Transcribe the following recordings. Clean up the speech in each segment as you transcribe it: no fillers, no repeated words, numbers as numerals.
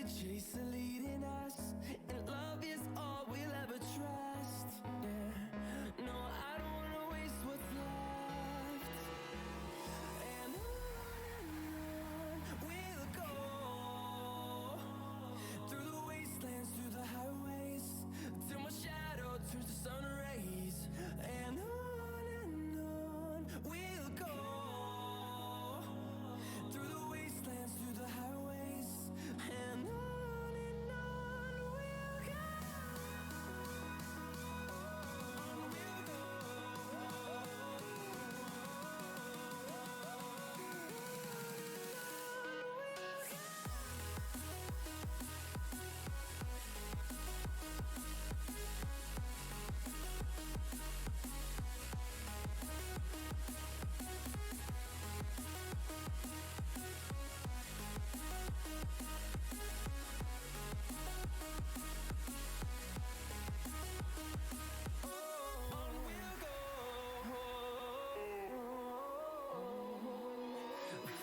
chase the leading us, and love is all we'll ever trust. Yeah, no, I don't wanna waste what's left. And on we'll go, through the wastelands, through the highways, till my shadow turns to sun rays. And on we'll go, through the wastelands, through the highways, and on we'll go.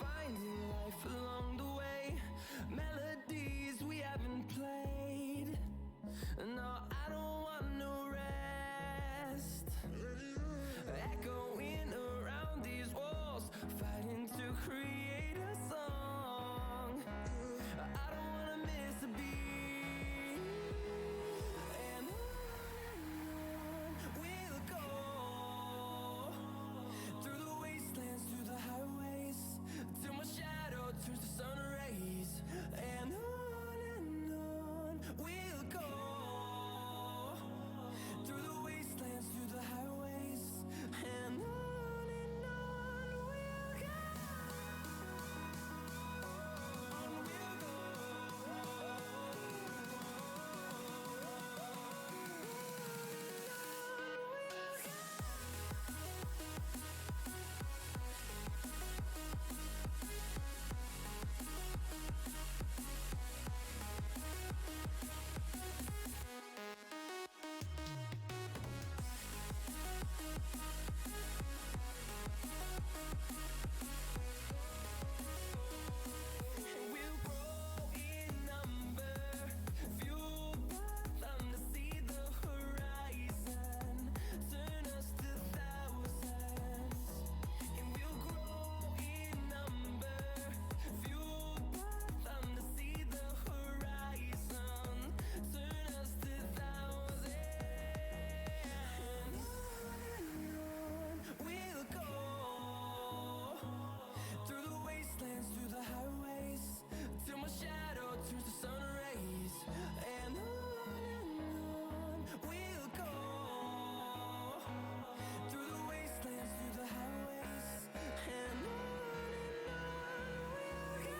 Finding life along the way, melodies we haven't played. No, I don't want no rest. Echoing around these walls, fighting to create a song. I don't wanna miss a beat. And on we'll go, through the wastelands, through the highways, till my shadow turns to sun rays. And on we'll go, through the wastelands, through the highways, and on we'll go. We'll grow in number, fueled by them to see the horizon, turn us to thousands. And we'll grow in number, fueled by them to see the horizon, turn us to thousands. And on we'll go, through the wastelands, through the highways, till my shadow turns to sun rays. And on we'll go, through the wastelands, through the highways, and on we'll go.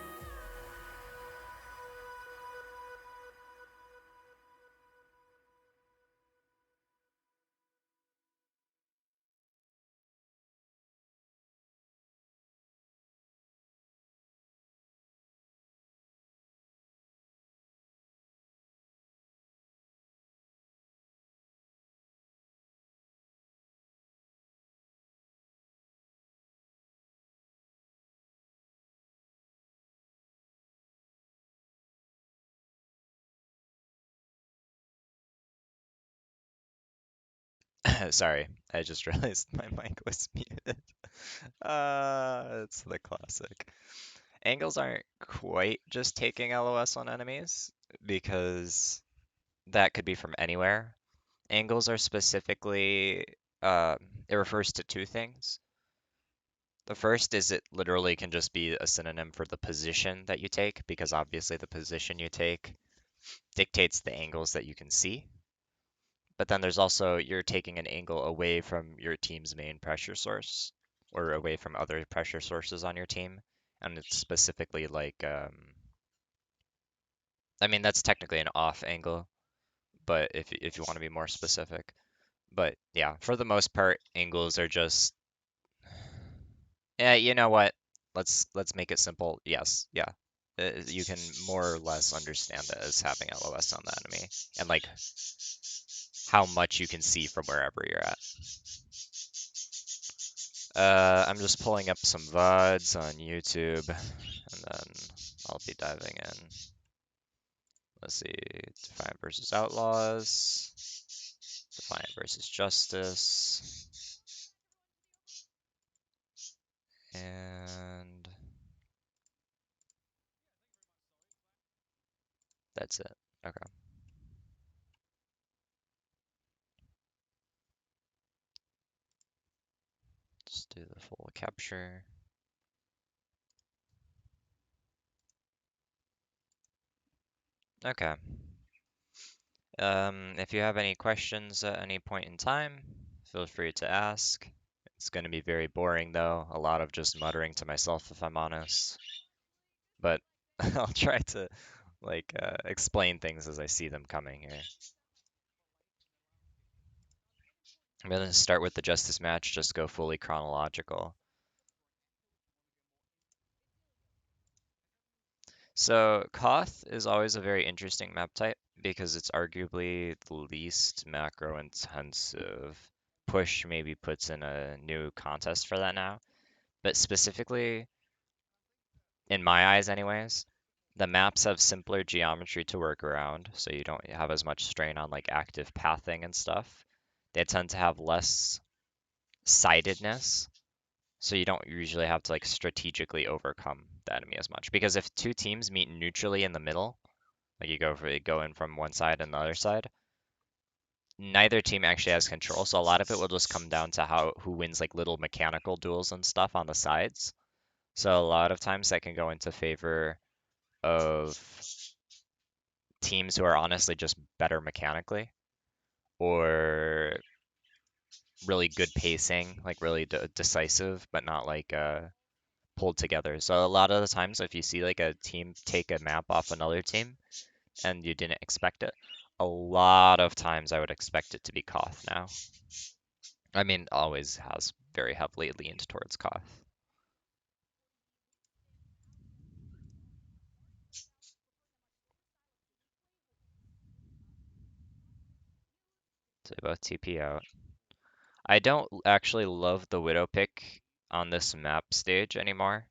Sorry, I just realized my mic was muted. It's the classic. Angles aren't quite just taking LOS on enemies because that could be from anywhere. Angles are specifically, it refers to two things. The first is it literally can just be a synonym for the position that you take, because obviously the position you take dictates the angles that you can see. But then there's also you're taking an angle away from your team's main pressure source or away from other pressure sources on your team. And it's specifically like, I mean, that's technically an off angle, but if you want to be more specific. But yeah, for the most part, angles are just, yeah, you know what? Let's make it simple. Yes, yeah. You can more or less understand it as having LOS on the enemy and like how much you can see from wherever you're at. I'm just pulling up some VODs on YouTube, and then I'll be diving in. Let's see, Defiant versus Outlaws, Defiant versus Justice, and that's it. Okay, let's do the full capture. Okay. If you have any questions at any point in time, feel free to ask. It's going to be very boring though, a lot of just muttering to myself if I'm honest. But I'll try to explain things as I see them coming here. I'm gonna start with the Justice match, just go fully chronological. So Koth is always a very interesting map type because it's arguably the least macro intensive. Push maybe puts in a new contest for that now, but specifically, in my eyes anyways, the maps have simpler geometry to work around, so you don't have as much strain on like active pathing and stuff. They tend to have less sidedness, so you don't usually have to like strategically overcome the enemy as much. Because if two teams meet neutrally in the middle, like go in from one side and the other side, neither team actually has control. So a lot of it will just come down to how who wins like little mechanical duels and stuff on the sides. So a lot of times that can go into favor of teams who are honestly just better mechanically or really good pacing, like really decisive, but not like pulled together. So a lot of the times, if you see like a team take a map off another team and you didn't expect it, a lot of times I would expect it to be Koth now. I mean, always has very heavily leaned towards Koth. So they both TP out. I don't actually love the Widow pick on this map stage anymore.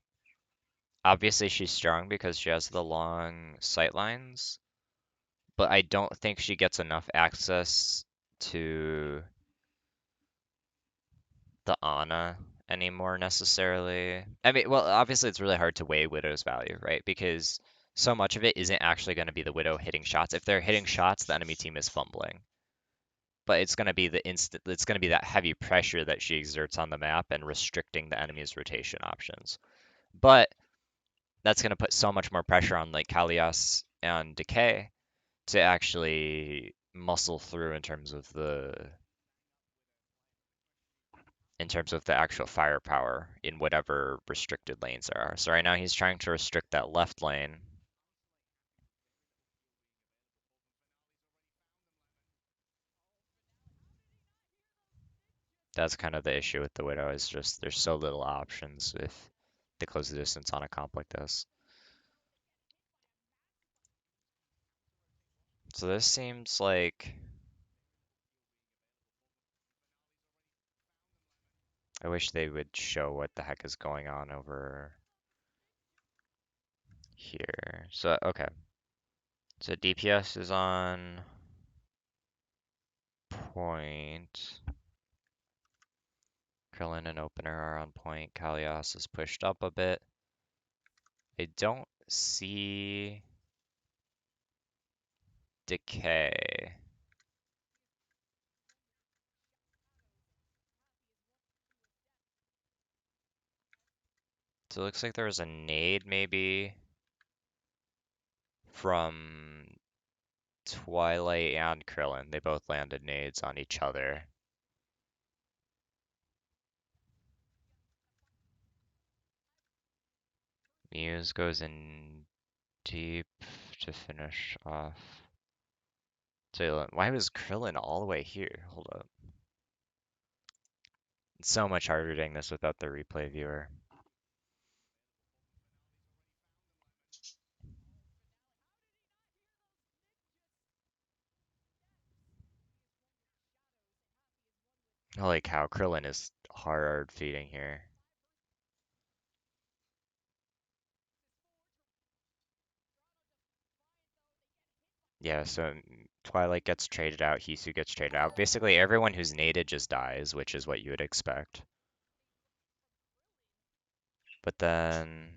Obviously, she's strong because she has the long sight lines, but I don't think she gets enough access to the Ana anymore necessarily. I mean, well, obviously it's really hard to weigh Widow's value, right? Because so much of it isn't actually going to be the Widow hitting shots. If they're hitting shots, the enemy team is fumbling. But it's going to be it's going to be that heavy pressure that she exerts on the map and restricting the enemy's rotation options. But that's going to put so much more pressure on like Kalias and Decay to actually muscle through in terms of the actual firepower in whatever restricted lanes there are. So right now he's trying to restrict that left lane. That's kind of the issue with the Widow is just there's so little options if they close the distance on a comp like this. So this seems like I wish they would show what the heck is going on over here. So okay. So DPS is on point. Krillin and Opener are on point. Kalias is pushed up a bit. I don't see Decay. So it looks like there was a nade maybe from Twilight and Krillin. They both landed nades on each other. Muse goes in deep to finish off. So why was Krillin all the way here? Hold up. It's so much harder doing this without the replay viewer. Holy cow, Krillin is hard feeding here. Yeah, so Twilight gets traded out, Hisu gets traded out. Basically, everyone who's nated just dies, which is what you would expect. But then,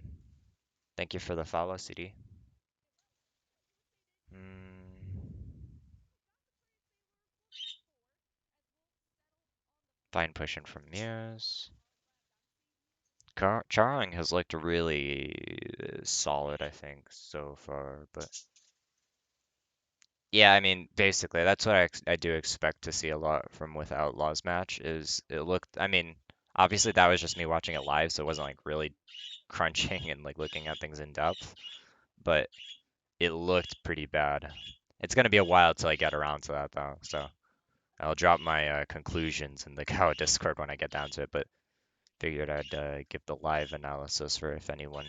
thank you for the follow, CD. Mm, fine pushing from Muse. Charling has looked really solid, I think, so far. But yeah, I mean, basically, that's what I do expect to see a lot from with Outlaws match. Is it looked? I mean, obviously that was just me watching it live, so it wasn't like really crunching and like looking at things in depth. But it looked pretty bad. It's gonna be a while till I get around to that though, so I'll drop my conclusions in the Cow Discord when I get down to it. But figured I'd give the live analysis for if anyone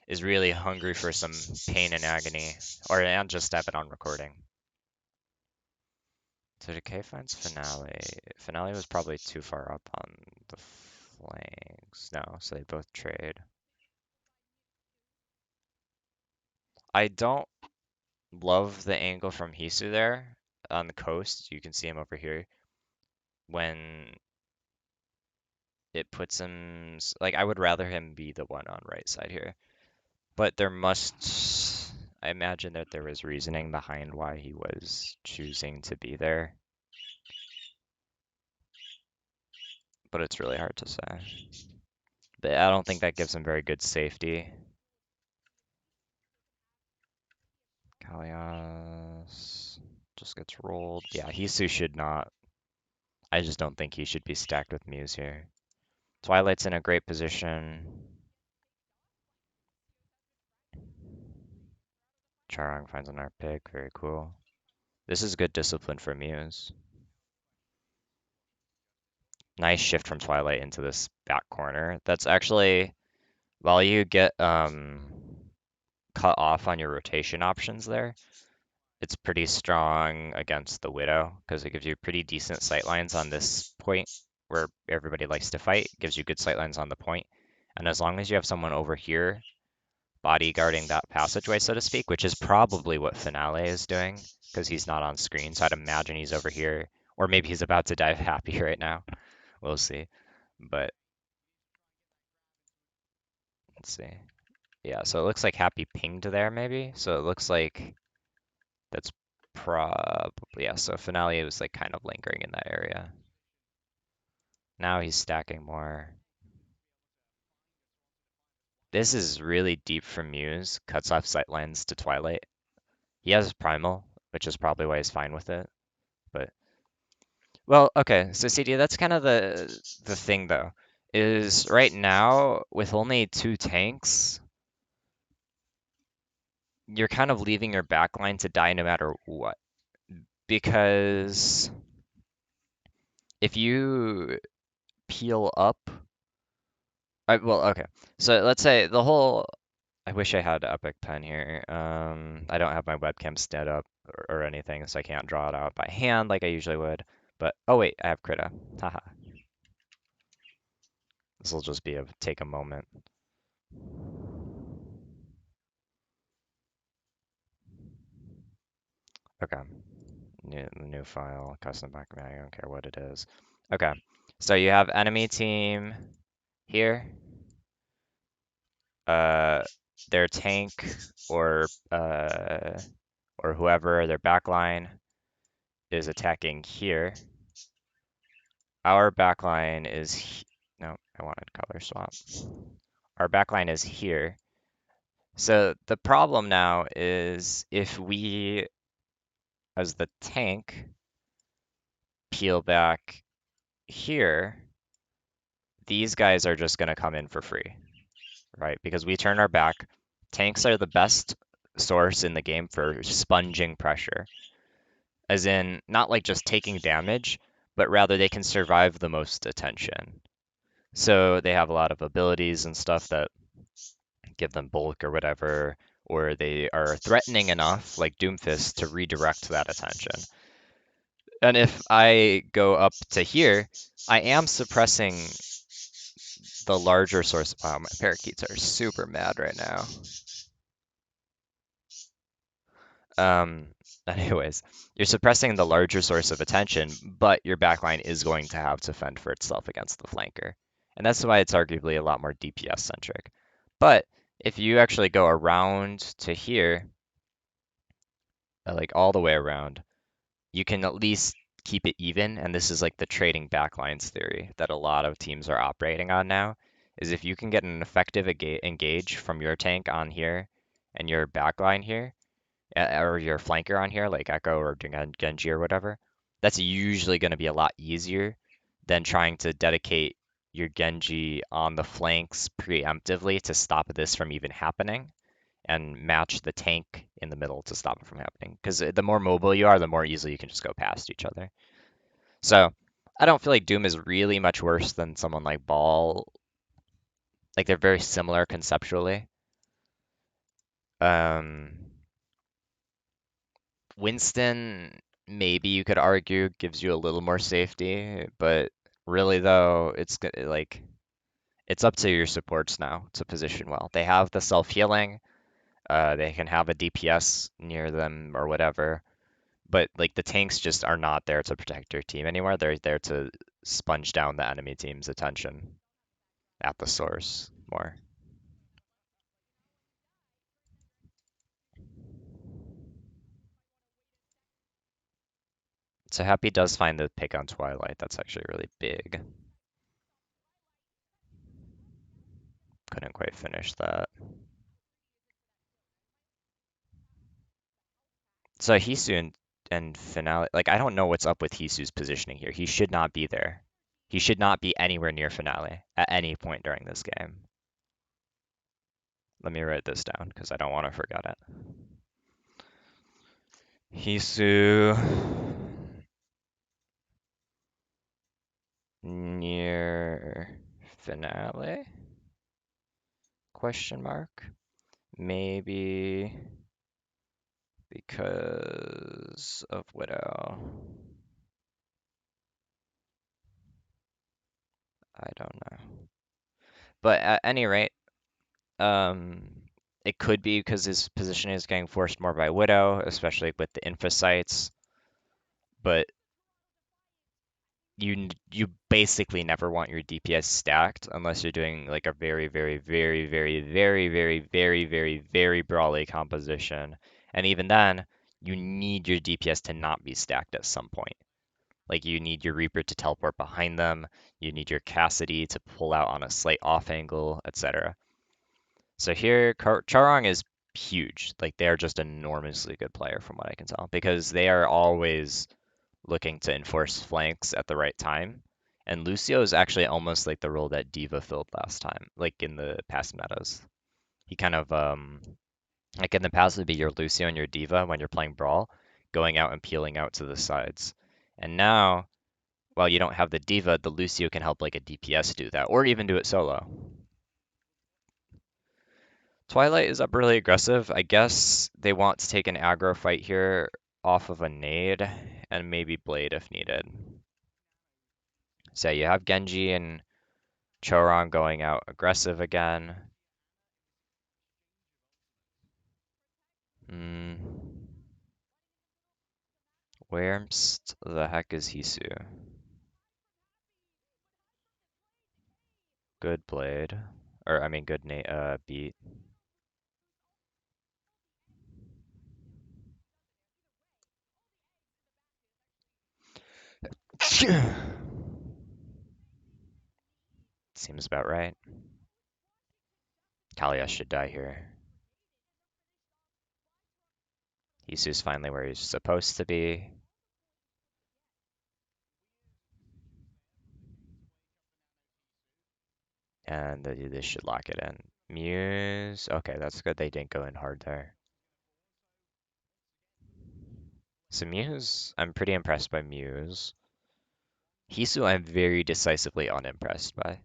is really hungry for some pain and agony, or and just have it on recording. So Decay finds Finale. Finale was probably too far up on the flanks. No, so they both trade. I don't love the angle from Hisu there on the coast. You can see him over here when it puts him like I would rather him be the one on right side here. But there must I imagine that there was reasoning behind why he was choosing to be there, but it's really hard to say. But I don't think that gives him very good safety. Kalias just gets rolled. Yeah, Hisu should not. I just don't think he should be stacked with Muse here. Twilight's in a great position. Charang finds an art pick. Very cool. This is good discipline for Muse. Nice shift from Twilight into this back corner. That's actually, while you get cut off on your rotation options there, it's pretty strong against the Widow because it gives you pretty decent sightlines on this point where everybody likes to fight. It gives you good sightlines on the point. And as long as you have someone over here bodyguarding that passageway, so to speak, which is probably what Finale is doing because he's not on screen. So I'd imagine he's over here, or maybe he's about to dive happy right now. We'll see. But let's see. Yeah, so it looks like Happy pinged there maybe. So it looks like that's probably, yeah, so Finale was like kind of lingering in that area. Now he's stacking more. This is really deep from Muse, cuts off sightlines to Twilight. He has Primal, which is probably why he's fine with it. But well, okay, so CD, that's kind of the thing though, is right now with only two tanks, you're kind of leaving your backline to die no matter what. Because if you peel up, well, okay. So let's say the whole. I wish I had Epic Pen here. I don't have my webcam set up or anything, so I can't draw it out by hand like I usually would. But oh wait, I have Krita. Haha. This will just be a take a moment. Okay. New file, custom background. I don't care what it is. Okay. So you have enemy team here. Uh, their tank or uh or whoever their backline is attacking here. Our backline is no, I wanted color swap. Our backline is here. So the problem now is if we, as the tank, peel back here, these guys are just going to come in for free, right? Because we turn our back. Tanks are the best source in the game for sponging pressure, as in not like just taking damage, but rather they can survive the most attention. So they have a lot of abilities and stuff that give them bulk or whatever, or they are threatening enough, like Doomfist, to redirect that attention. And if I go up to here, I am suppressing the larger source. Wow, my parakeets are super mad right now. Anyways, you're suppressing the larger source of attention, but your backline is going to have to fend for itself against the flanker. And that's why it's arguably a lot more DPS centric. But if you actually go around to here, like all the way around, you can at least keep it even. And this is like the trading backlines theory that a lot of teams are operating on now, is if you can get an effective engage from your tank on here and your backline here, or your flanker on here, like Echo or Genji or whatever, that's usually going to be a lot easier than trying to dedicate your Genji on the flanks preemptively to stop this from even happening and match the tank in the middle to stop it from happening. Because the more mobile you are, the more easily you can just go past each other. So I don't feel like Doom is really much worse than someone like Ball. Like they're very similar conceptually. Um, Winston, maybe you could argue, gives you a little more safety, but really though, like it's up to your supports now to position well. They have the self-healing, they can have a DPS near them or whatever, but like the tanks just are not there to protect your team anymore. They're there to sponge down the enemy team's attention at the source more. So Happy does find the pick on Twilight. That's actually really big. Couldn't quite finish that. So Hisu and Finale, like I don't know what's up with Hisu's positioning here. He should not be there. He should not be anywhere near Finale at any point during this game. Let me write this down because I don't want to forget it. Hisu near Finale? Question mark. Maybe because of Widow. I don't know. But at any rate, Um, it could be because his position is getting forced more by Widow, especially with the infocytes. But you basically never want your DPS stacked unless you're doing like a very, very, very, very, very, very, very, very, very brawly composition. And even then, you need your DPS to not be stacked at some point. Like you need your Reaper to teleport behind them, you need your Cassidy to pull out on a slight off angle, etc. So here, Charong is huge. Like they are just an enormously good player from what I can tell because they are always looking to enforce flanks at the right time. And Lucio is actually almost like the role that Diva filled last time, like in the past metas. He kind of like in the past would be your Lucio and your Diva when you're playing Brawl, going out and peeling out to the sides. And now, while you don't have the Diva, the Lucio can help like a DPS do that, or even do it solo. Twilight is up really aggressive. I guess they want to take an aggro fight here off of a nade and maybe Blade if needed. So you have Genji and Choron going out aggressive again. Hmm. Where the heck is Hisu? Good Blade. Or, I mean, good beat. Seems about right. Kalia should die here. Hisu's finally where he's supposed to be. And this should lock it in. Muse. Okay, that's good. They didn't go in hard there. So Muse, I'm pretty impressed by Muse. Hisu, I'm very decisively unimpressed by.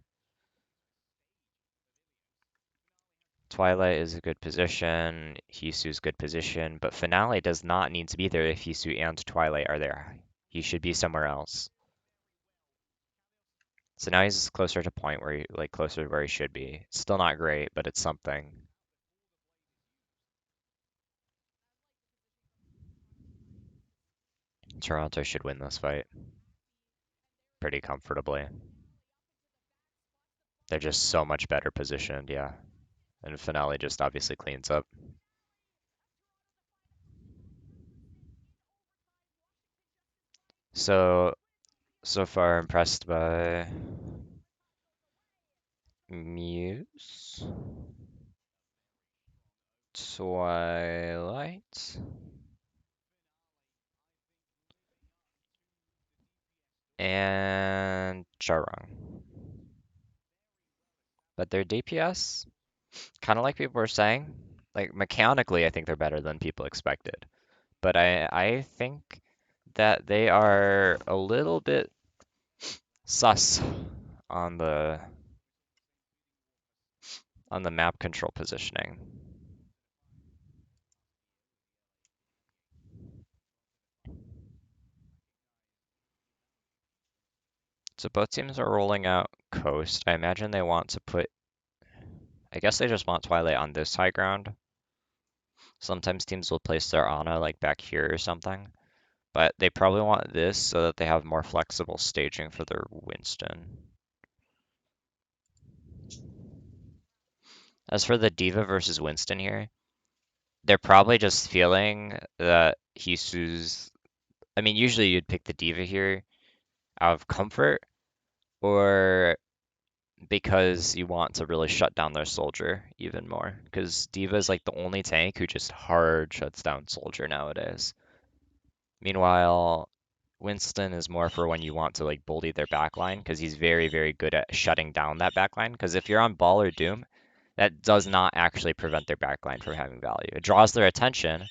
Twilight is a good position. Hisu's good position, but Finale does not need to be there if Hisu and Twilight are there. He should be somewhere else. So now he's closer to point where he, like closer to where he should be. Still not great, but it's something. Toronto should win this fight pretty comfortably. They're just so much better positioned, yeah. And Finale just obviously cleans up. So far impressed by Muse, Twilight, and Charang. But their DPS, kind of like people were saying, like mechanically, I think they're better than people expected. But I think that they are a little bit sus on the map control positioning. So both teams are rolling out Coast. I imagine they want to put, I guess they just want Twilight on this high ground. Sometimes teams will place their Ana like back here or something, but they probably want this so that they have more flexible staging for their Winston. As for the Diva versus Winston here, they're probably just feeling that Hisu's. I mean, usually you'd pick the Diva here out of comfort or because you want to really shut down their soldier even more. Because Diva is like the only tank who just hard shuts down soldier nowadays. Meanwhile, Winston is more for when you want to like bully their backline because he's very, very good at shutting down that backline. Because if you're on Ball or Doom, that does not actually prevent their backline from having value. It draws their attention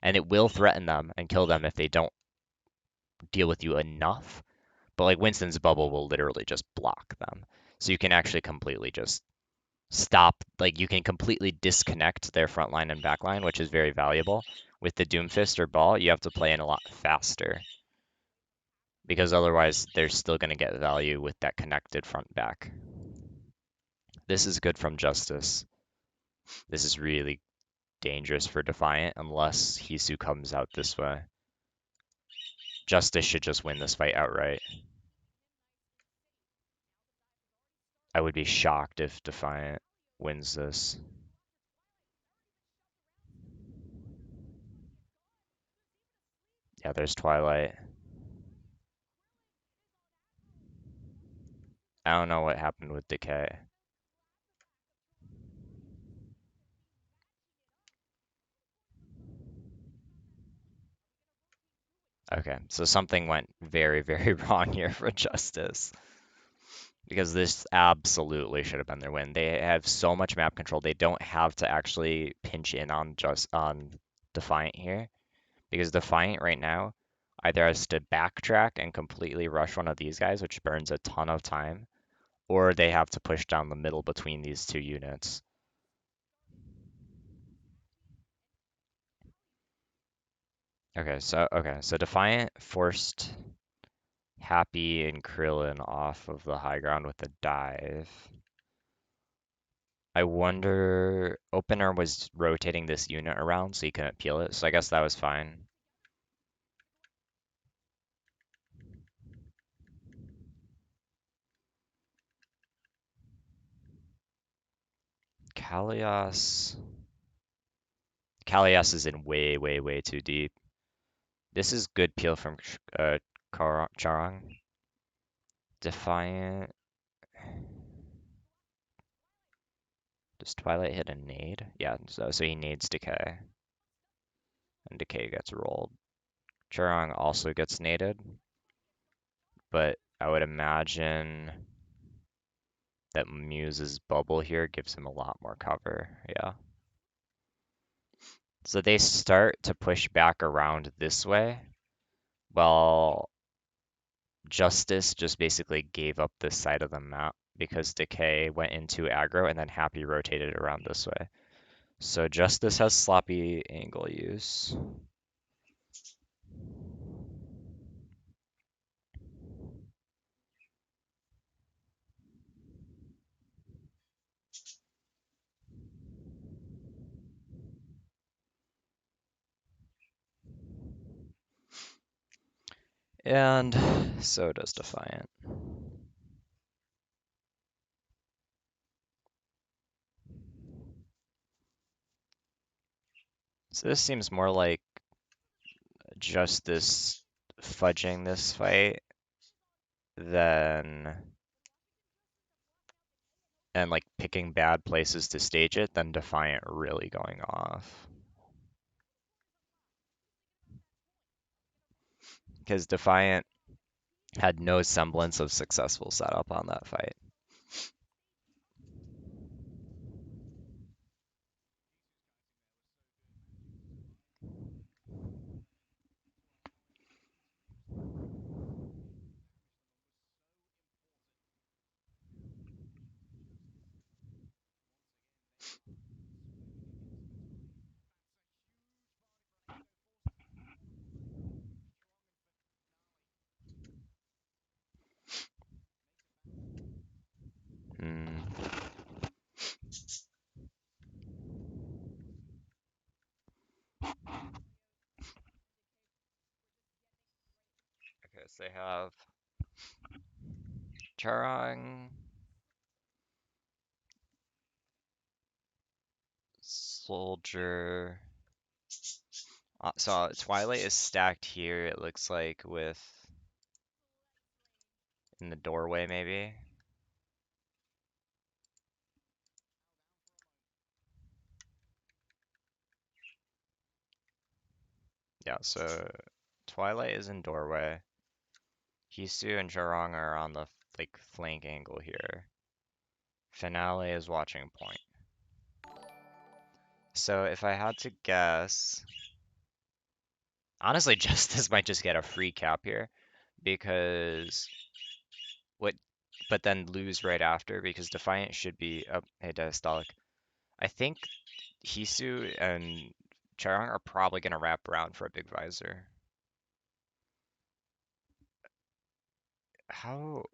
and it will threaten them and kill them if they don't deal with you enough. But like Winston's bubble will literally just block them. So you can actually completely just stop, like you can completely disconnect their front line and back line, which is very valuable. With the Doomfist or Ball, you have to play in a lot faster because otherwise they're still going to get value with that connected front back. This is good from Justice. This is really dangerous for Defiant unless Hisu comes out this way. Justice should just win this fight outright. I would be shocked if Defiant wins this. Yeah, there's Twilight. I don't know what happened with Decay. Okay, so something went very, very wrong here for Justice. Because this absolutely should have been their win. They have so much map control, they don't have to actually pinch in on just on Defiant here. Because Defiant right now either has to backtrack and completely rush one of these guys, which burns a ton of time, or they have to push down the middle between these two units. Okay, so Defiant forced Happy and Krillin off of the high ground with a dive. I wonder, Opener was rotating this unit around so he couldn't peel it, so I guess that was fine. Kalias. Kalias is in way, way, way too deep. This is good peel from Charang. Defiant. Does Twilight hit a nade? Yeah, so he nades Decay. And Decay gets rolled. Charang also gets naded. But I would imagine that Muse's bubble here gives him a lot more cover. Yeah. So they start to push back around this way, while Justice just basically gave up this side of the map because Decay went into aggro and then Happy rotated around this way. So Justice has sloppy angle use. And so does Defiant. So this seems more like just this fudging this fight than and like picking bad places to stage it than Defiant really going off. Because Defiant had no semblance of successful setup on that fight. Hmm. Okay, so they have Charang, Soldier. So Twilight is stacked here, it looks like, with in the doorway maybe. Yeah, so Twilight is in doorway. Hisu and Charang are on the like flank angle here. Finale is watching point. So if I had to guess, honestly, Justice might just get a free cap here because what, but then lose right after because Defiant should be up. Hey, Diastolic. I think Hisu and Charang are probably gonna wrap around for a big visor. How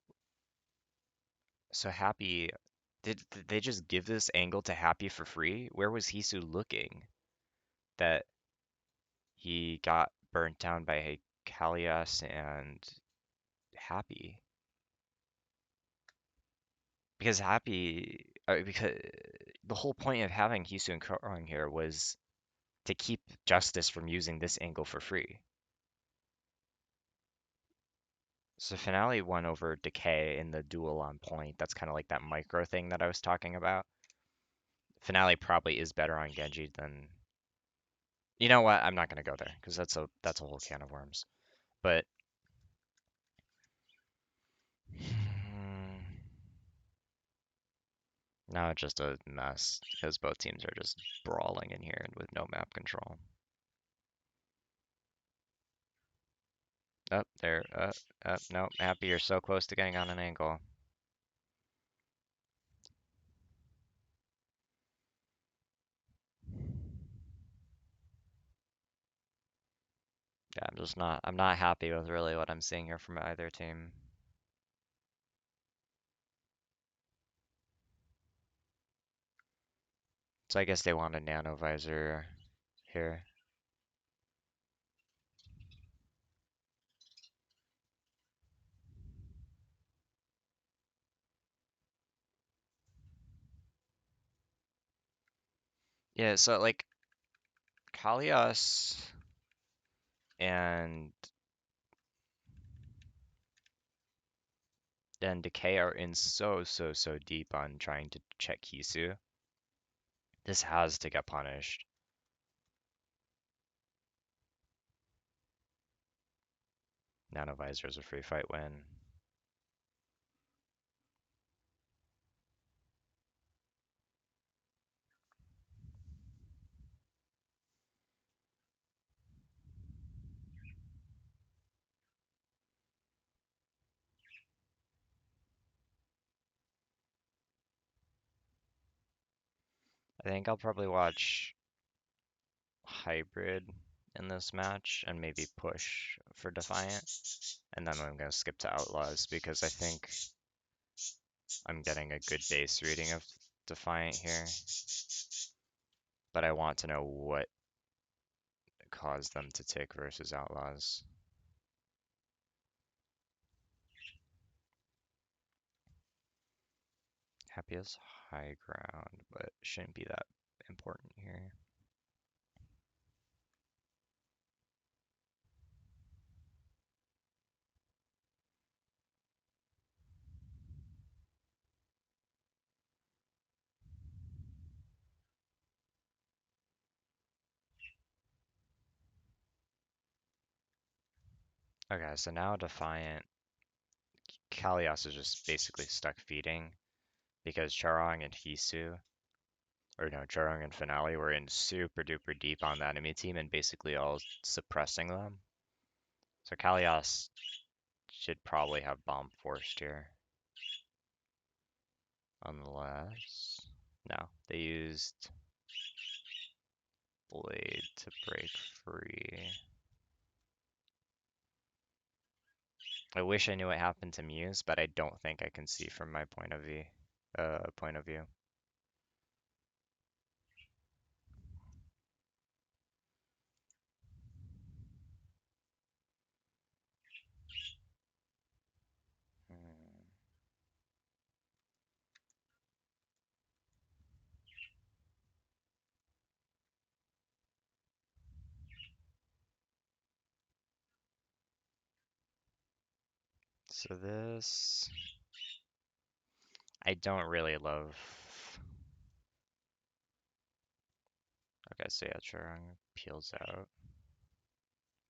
so Happy? Did they just give this angle to Happy for free? Where was Hisu looking that he got burnt down by Kalias and Happy? Because because the whole point of having Hisu and Kurong here was to keep Justice from using this angle for free. So Finale won over Decay in the duel on point. That's kind of like that micro thing that I was talking about. Finale probably is better on Genji than. You know what? I'm not gonna go there because that's a whole can of worms. But now it's just a mess because both teams are just brawling in here with no map control. Up there, up. No, Happy, you're so close to getting on an angle. Yeah, I'm not happy with really what I'm seeing here from either team. So I guess they want a nano visor here. Yeah, so like Kalias and Decay are in so deep on trying to check Hisu. This has to get punished. Nano visor is a free fight win. I think I'll probably watch Hybrid in this match and maybe push for Defiant. And then I'm going to skip to Outlaws because I think I'm getting a good base reading of Defiant here. But I want to know what caused them to tick versus Outlaws. Happy has high ground, but shouldn't be that important here. Okay, so now Defiant, Kalias is just basically stuck feeding because Charong and Hisu, or no, Charong and Finale were in super duper deep on the enemy team and basically all suppressing them. So Kalias should probably have bomb forced here. Unless, no, they used Blade to break free. I wish I knew what happened to Muse, but I don't think I can see from my point of view. Point of view. Hmm. So this, I don't really love. Okay, so yeah, Charang peels out.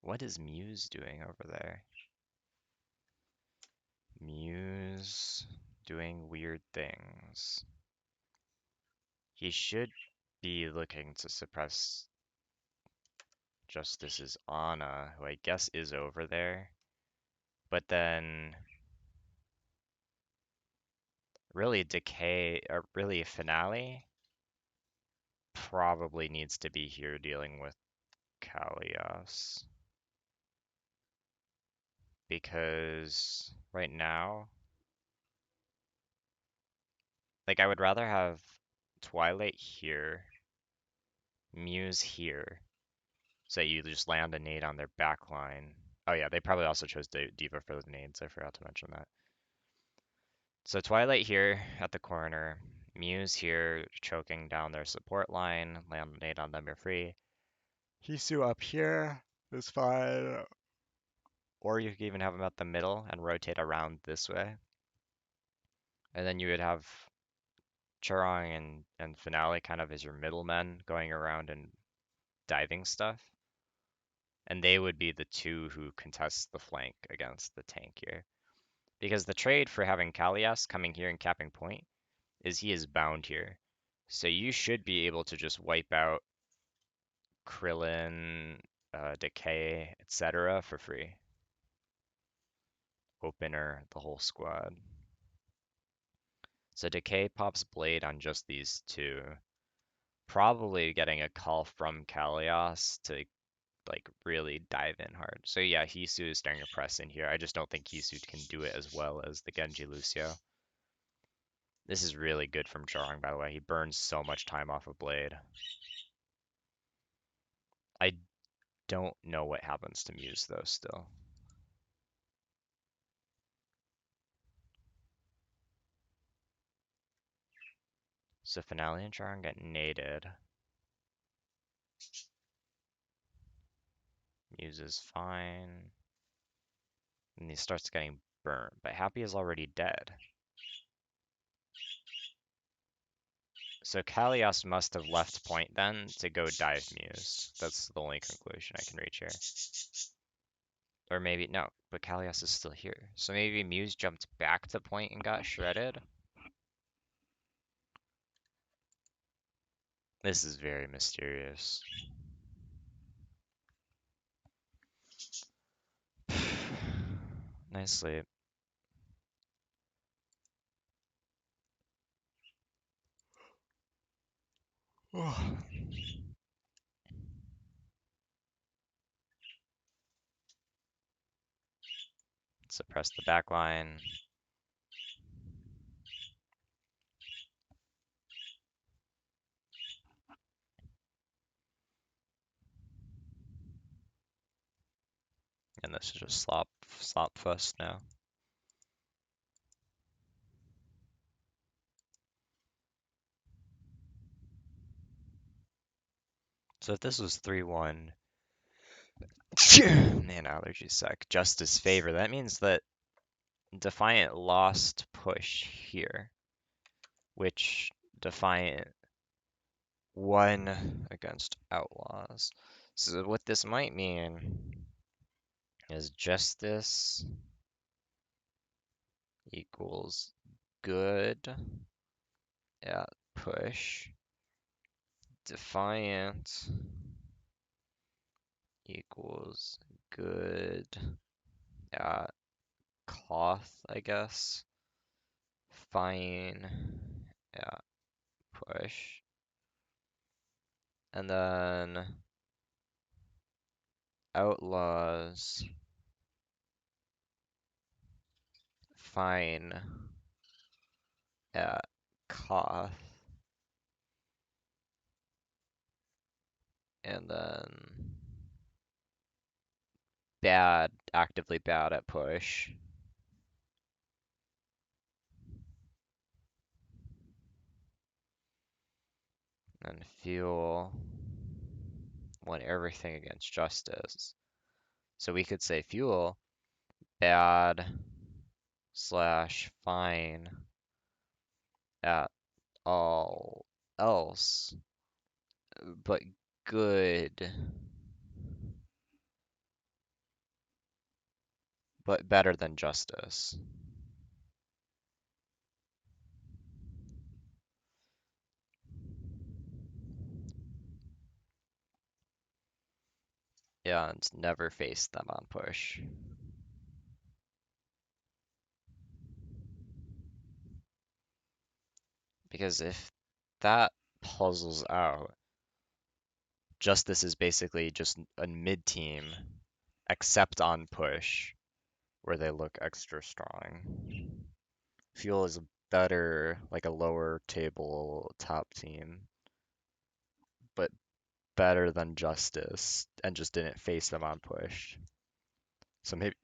What is Muse doing over there? Muse doing weird things. He should be looking to suppress Justice's Ana, who I guess is over there. But then really Decay, or really Finale probably needs to be here dealing with Kalias. Because right now, like I would rather have Twilight here, Muse here, so that you just land a nade on their back line. Oh yeah, they probably also chose Diva for the nades, I forgot to mention that. So Twilight here at the corner, Muse here choking down their support line, land a nade on them, you're free. Hisu up here is fine. Or you could even have him at the middle and rotate around this way. And then you would have Churong and Finale kind of as your middlemen going around and diving stuff. And they would be the two who contest the flank against the tank here. Because the trade for having Kalias coming here and capping point is he is bound here. So you should be able to just wipe out Krillin, Decay, etc. for free. Opener, the whole squad. So Decay pops Blade on just these two. Probably getting a call from Kalios to like really dive in hard. So yeah, Hisu is starting to press in here. I just don't think Hisu can do it as well as the Genji Lucio. This is really good from Jarong, by the way. He burns so much time off of Blade. I don't know what happens to Muse though still. So Finale and Jarong get naded. Muse is fine. And he starts getting burnt, but Happy is already dead. So Kalios must have left point then to go dive Muse. That's the only conclusion I can reach here. Or maybe, no, but Kalios is still here. So maybe Muse jumped back to point and got shredded? This is very mysterious. Nice sleep. Suppress the back line. And this is just slop fuss now. So if this was 3-1, man, allergy suck. Justice favor. That means that Defiant lost push here, which Defiant won against Outlaws. So what this might mean is Justice equals good at push. Defiant equals good at cloth, I guess. Fine at push. And then Outlaws fine at cough. And then bad, actively bad at push. And fuel won everything against justice. So we could say fuel bad slash fine at all else, but good, but better than justice. Yeah, and never face them on push. Because if that puzzles out, justice is basically just a mid team, except on push, where they look extra strong. Fuel is a better, like a lower table top team, but better than Justice, and just didn't face them on push. So maybe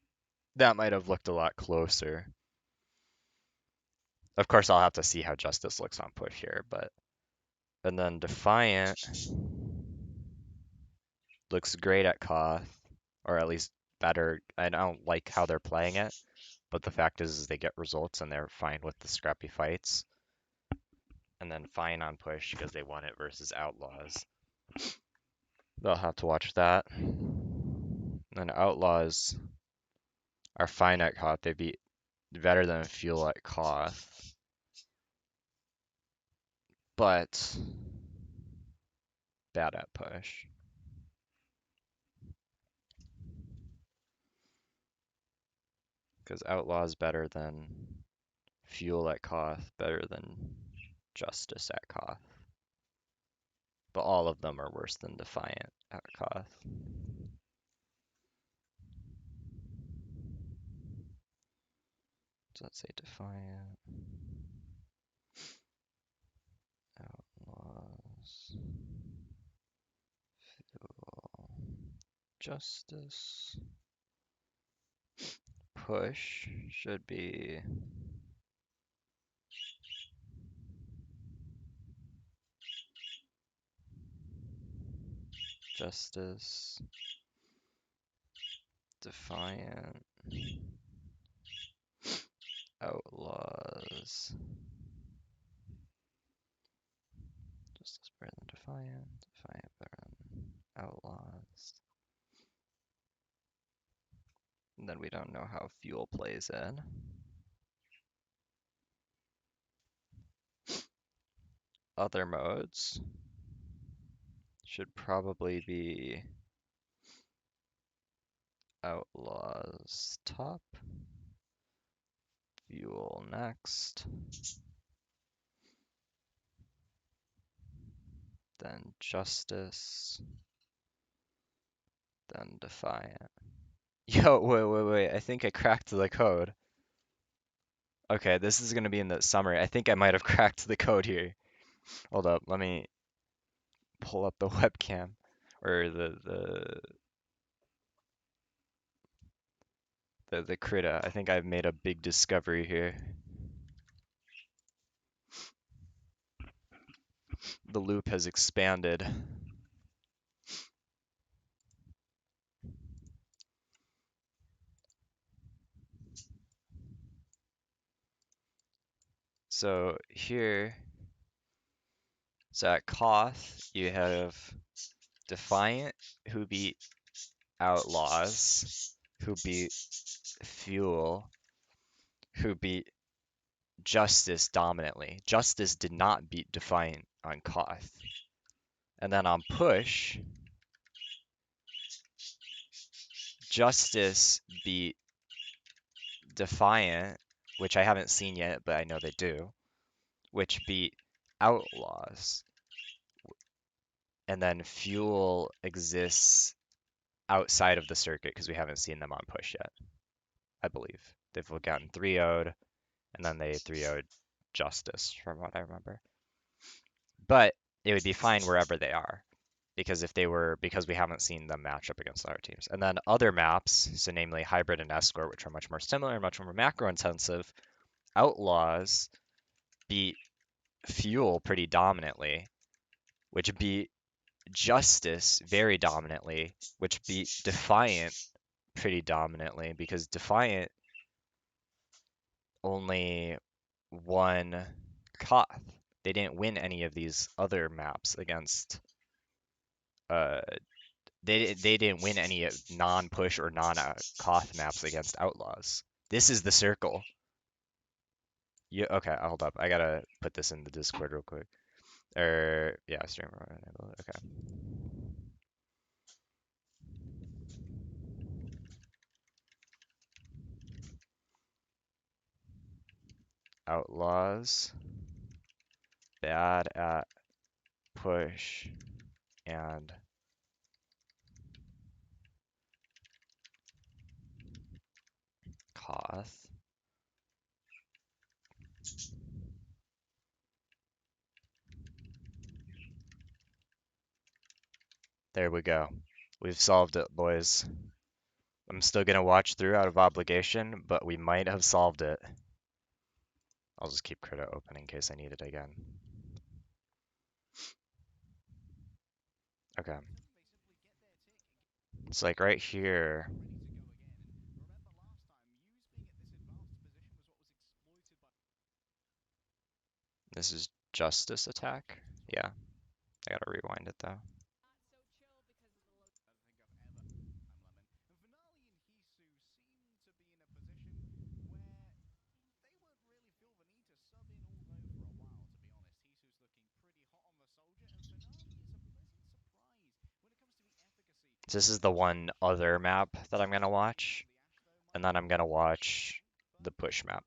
that might have looked a lot closer. Of course, I'll have to see how Justice looks on push here, but and then Defiant looks great at Koth, or at least better. I don't like how they're playing it, but the fact is they get results and they're fine with the scrappy fights. And then fine on push because they won it versus Outlaws. They'll have to watch that. And Outlaws are fine at Koth. They beat better than Fuel at Koth. But bad at push. Because Outlaws better than Fuel at Koth, better than Justice at Koth. But all of them are worse than Defiant at Koth. So let's say Defiant, Outlaws, Fuel, Justice, push should be Justice, Defiant, Outlaws, Justice better than Defiant, Defiant better than Outlaws. And then we don't know how Fuel plays in. Other modes should probably be Outlaws top, Fuel next, then Justice, then Defiant. Yo, wait, I think I cracked the code. Okay, this is gonna be in the summary. I think I might have cracked the code here. Hold up, let me pull up the webcam or the Krita. I think I've made a big discovery here. The loop has expanded. So here, so at Koth, you have Defiant, who beat Outlaws, who beat Fuel, who beat Justice dominantly. Justice did not beat Defiant on Koth. And then on Push, Justice beat Defiant, which I haven't seen yet, but I know they do, which beat Outlaws. And then Fuel exists outside of the circuit because we haven't seen them on Push yet, I believe. They've gotten 3-0'd, and then they 3-0'd Justice, from what I remember. But it would be fine wherever they are. Because we haven't seen them match up against other teams. And then other maps, so namely Hybrid and Escort, which are much more similar and much more macro intensive, Outlaws beat Fuel pretty dominantly, which beat Justice very dominantly, which beat Defiant pretty dominantly, because Defiant only won Koth. They didn't win any of these other maps against uh they didn't win any non-push or non-Koth maps against Outlaws. This is the circle. Okay, hold up. I gotta put this in the Discord real quick. Yeah, streamer. Okay. Outlaws, bad at push and Koth. There we go. We've solved it, boys. I'm still gonna watch through out of obligation, but we might have solved it. I'll just keep Krita open in case I need it again. Okay. It's like right here. This is Justice attack. Yeah, I gotta rewind it though. This is the one other map that I'm gonna watch, and then I'm gonna watch the push map.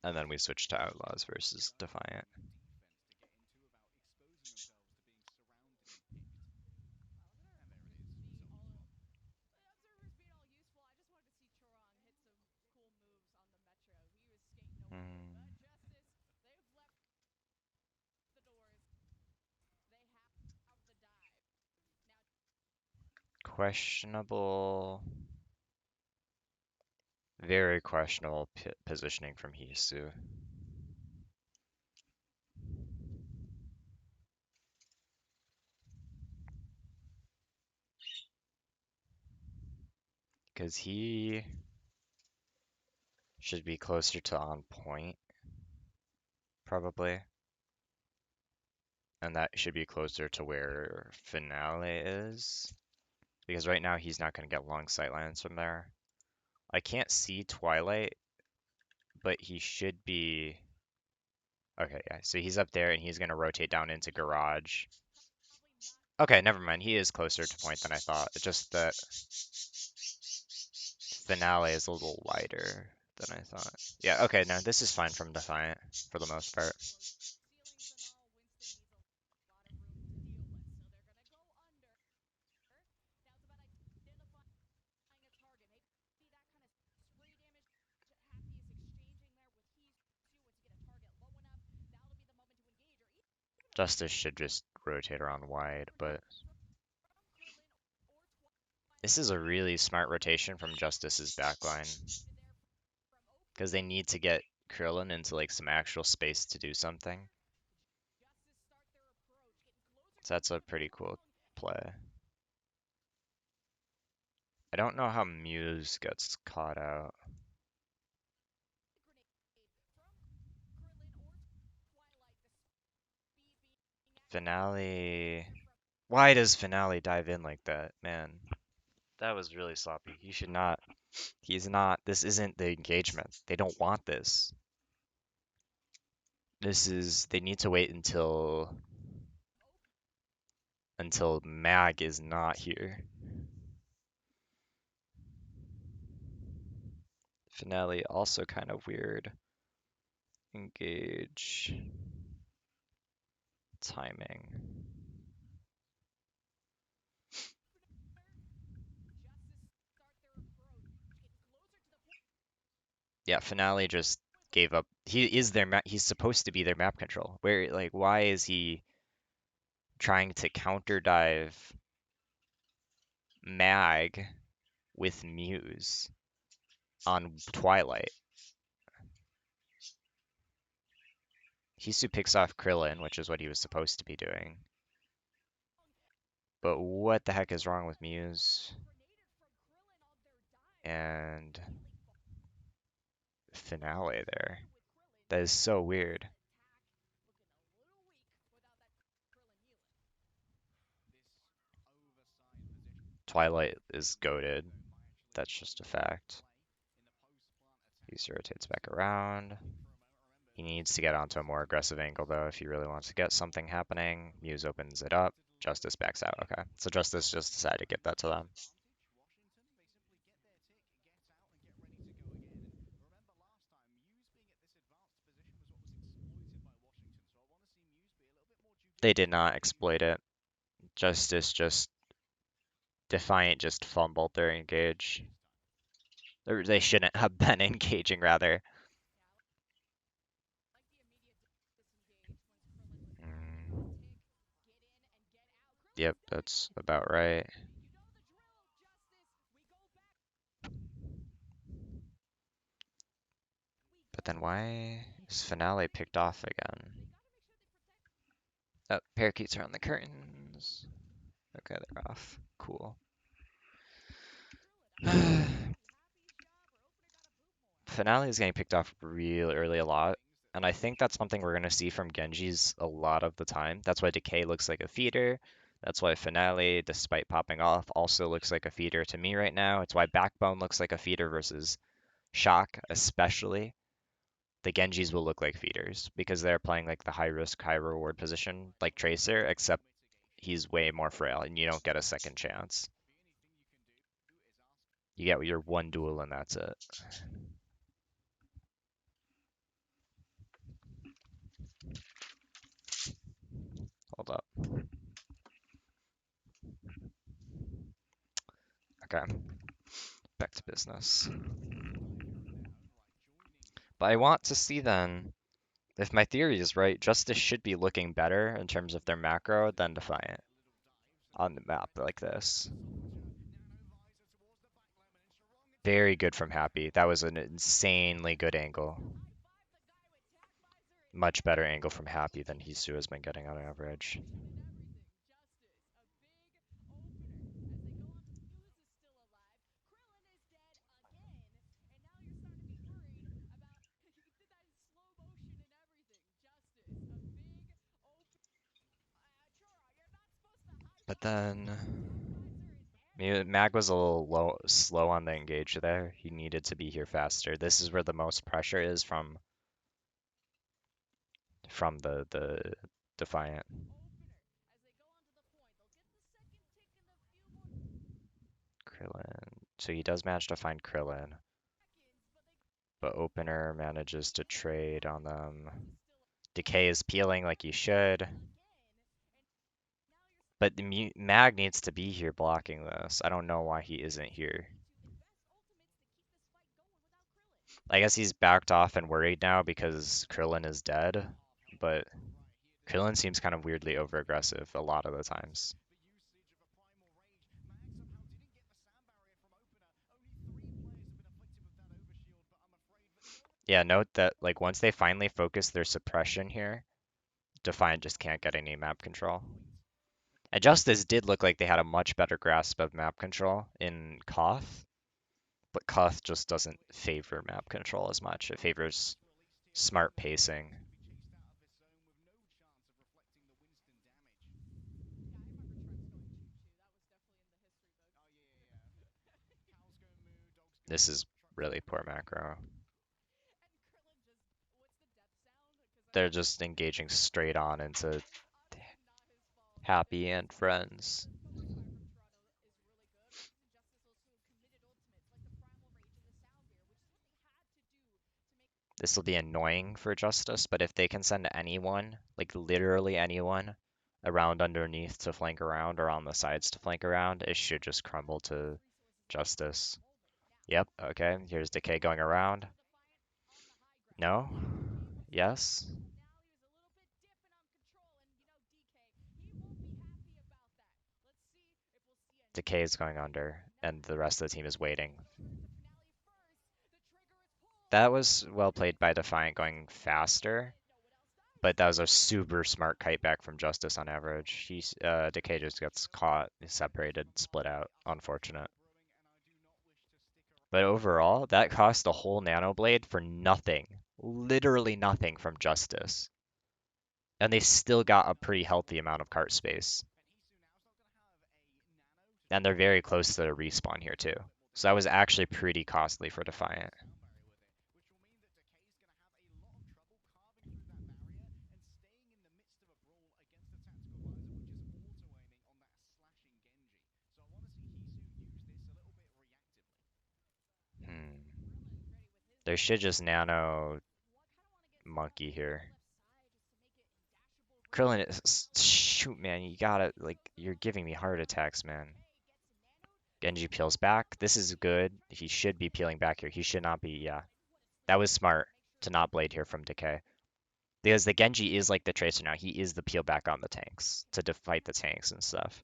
And then we switch to Outlaws versus Defiant. Hmm. Questionable, very questionable positioning from Hisu. Because he should be closer to on point, probably. And that should be closer to where Finale is. Because right now he's not going to get long sightlines from there. I can't see Twilight, but he should be. Okay, yeah. So he's up there and he's going to rotate down into Garage. Okay, never mind. He is closer to point than I thought. It's just that Finale is a little wider than I thought. Yeah, okay, no, this is fine from Defiant for the most part. Justice should just rotate around wide, but this is a really smart rotation from Justice's backline because they need to get Krillin into like some actual space to do something. So that's a pretty cool play. I don't know how Muse gets caught out. Finale. Why does Finale dive in like that, man? That was really sloppy. He should not. He's not. This isn't the engagement. They don't want this. This is. They need to wait until Mag is not here. Finale also kind of weird. Engage. Timing. Yeah, Finale just gave up. He is their map. He's supposed to be their map control. Where, like, why is he trying to counter dive Mag with Muse on Twilight? Hisu picks off Krillin, which is what he was supposed to be doing. But what the heck is wrong with Muse and Finale there? That is so weird. Twilight is goated. That's just a fact. He rotates back around. He needs to get onto a more aggressive angle, though, if he really wants to get something happening. Muse opens it up. Justice backs out. Okay. So Justice just decided to give that to them. They did not exploit it. Justice just Defiant just fumbled their engage. Or they shouldn't have been engaging, rather. Mm, yep, that's about right. But then why is Finale picked off again? Oh, parakeets are on the curtains. Okay, they're off. Cool. Finale is getting picked off real early a lot, and I think that's something we're going to see from Genji's a lot of the time. That's why Decay looks like a feeder. That's why Finale, despite popping off, also looks like a feeder to me right now. It's why Backbone looks like a feeder versus Shock, especially. The Genjis will look like feeders because they're playing like the high risk, high reward position, like Tracer, except he's way more frail and you don't get a second chance. You get your one duel and that's it. Hold up. Okay, back to business. But I want to see then, if my theory is right, Justice should be looking better in terms of their macro than Defiant on the map like this. Very good from Happy. That was an insanely good angle. Much better angle from Happy than Hisu has been getting on average. But then Mag was a little slow on the engage there. He needed to be here faster. This is where the most pressure is from the Defiant. Krillin. So he does manage to find Krillin, but Opener manages to trade on them. Decay is peeling like he should. But the Mag needs to be here blocking this. I don't know why he isn't here. I guess he's backed off and worried now because Krillin is dead, but Krillin seems kind of weirdly over-aggressive a lot of the times. Yeah, note that like once they finally focus their suppression here, Defiant just can't get any map control. And Justice did look like they had a much better grasp of map control in Koth, but Koth just doesn't favor map control as much. It favors smart pacing. This is really poor macro. They're just engaging straight on into Happy and Friends. This will be annoying for Justice, but if they can send anyone, like literally anyone, around underneath to flank around or on the sides to flank around, it should just crumble to Justice. Yep, okay, here's Decay going around. No? Yes? Decay is going under, and the rest of the team is waiting. That was well played by Defiant going faster, but that was a super smart kite back from Justice on average. Decay just gets caught, separated, split out. Unfortunate. But overall, that cost the whole Nano Blade for nothing. Literally nothing from Justice. And they still got a pretty healthy amount of cart space. And they're very close to the respawn here too. So that was actually pretty costly for Defiant. Hmm. They should just nano monkey here. Krillin is shoot, man. You gotta like you're giving me heart attacks, man. Genji peels back. This is good. He should be peeling back here. He should not be. Yeah, that was smart to not blade here from Decay because the Genji is like the Tracer now. He is the peel back on the tanks to fight the tanks and stuff.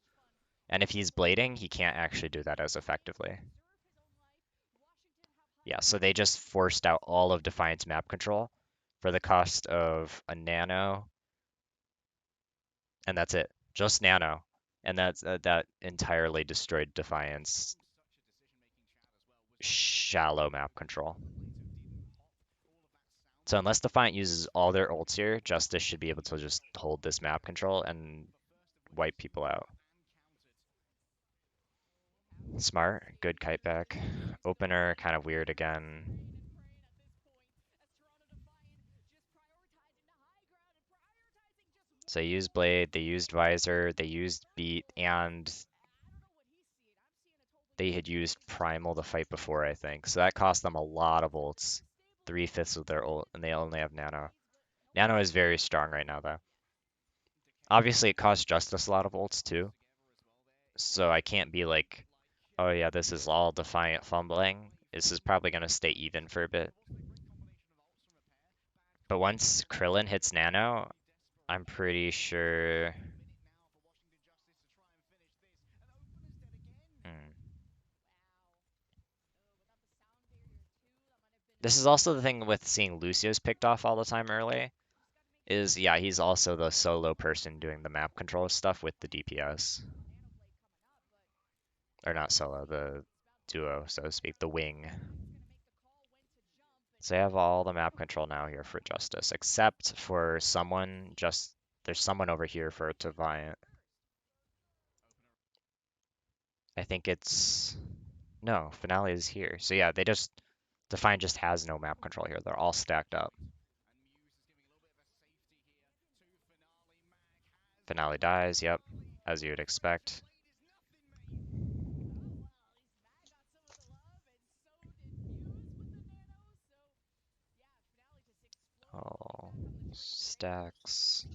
And if he's blading, he can't actually do that as effectively. Yeah, so they just forced out all of Defiant's map control for the cost of a nano, and that's it. Just nano. And that entirely destroyed Defiant's shallow map control. So unless Defiant uses all their ults here, Justice should be able to just hold this map control and wipe people out. Smart, good kite back. Opener, kind of weird again. So they used Blade, they used Visor, they used Beat, and they had used Primal to fight before, I think. So that cost them a lot of ults. 3/5 of their ult, and they only have Nano. Nano is very strong right now, though. Obviously, it costs Justice a lot of ults, too. So I can't be like, oh yeah, this is all Defiant fumbling. This is probably going to stay even for a bit. But once Krillin hits Nano, I'm pretty sure. Hmm. This is also the thing with seeing Lucio's picked off all the time early. Is yeah, he's also the solo person doing the map control stuff with the DPS. Or not solo, the duo, so to speak, the wing. So I have all the map control now here for Justice, except for someone just there's someone over here for Defiant. I think it's no, Finale is here. So yeah, they just Defiant just has no map control here. They're all stacked up. Finale dies, yep, as you would expect. All stacks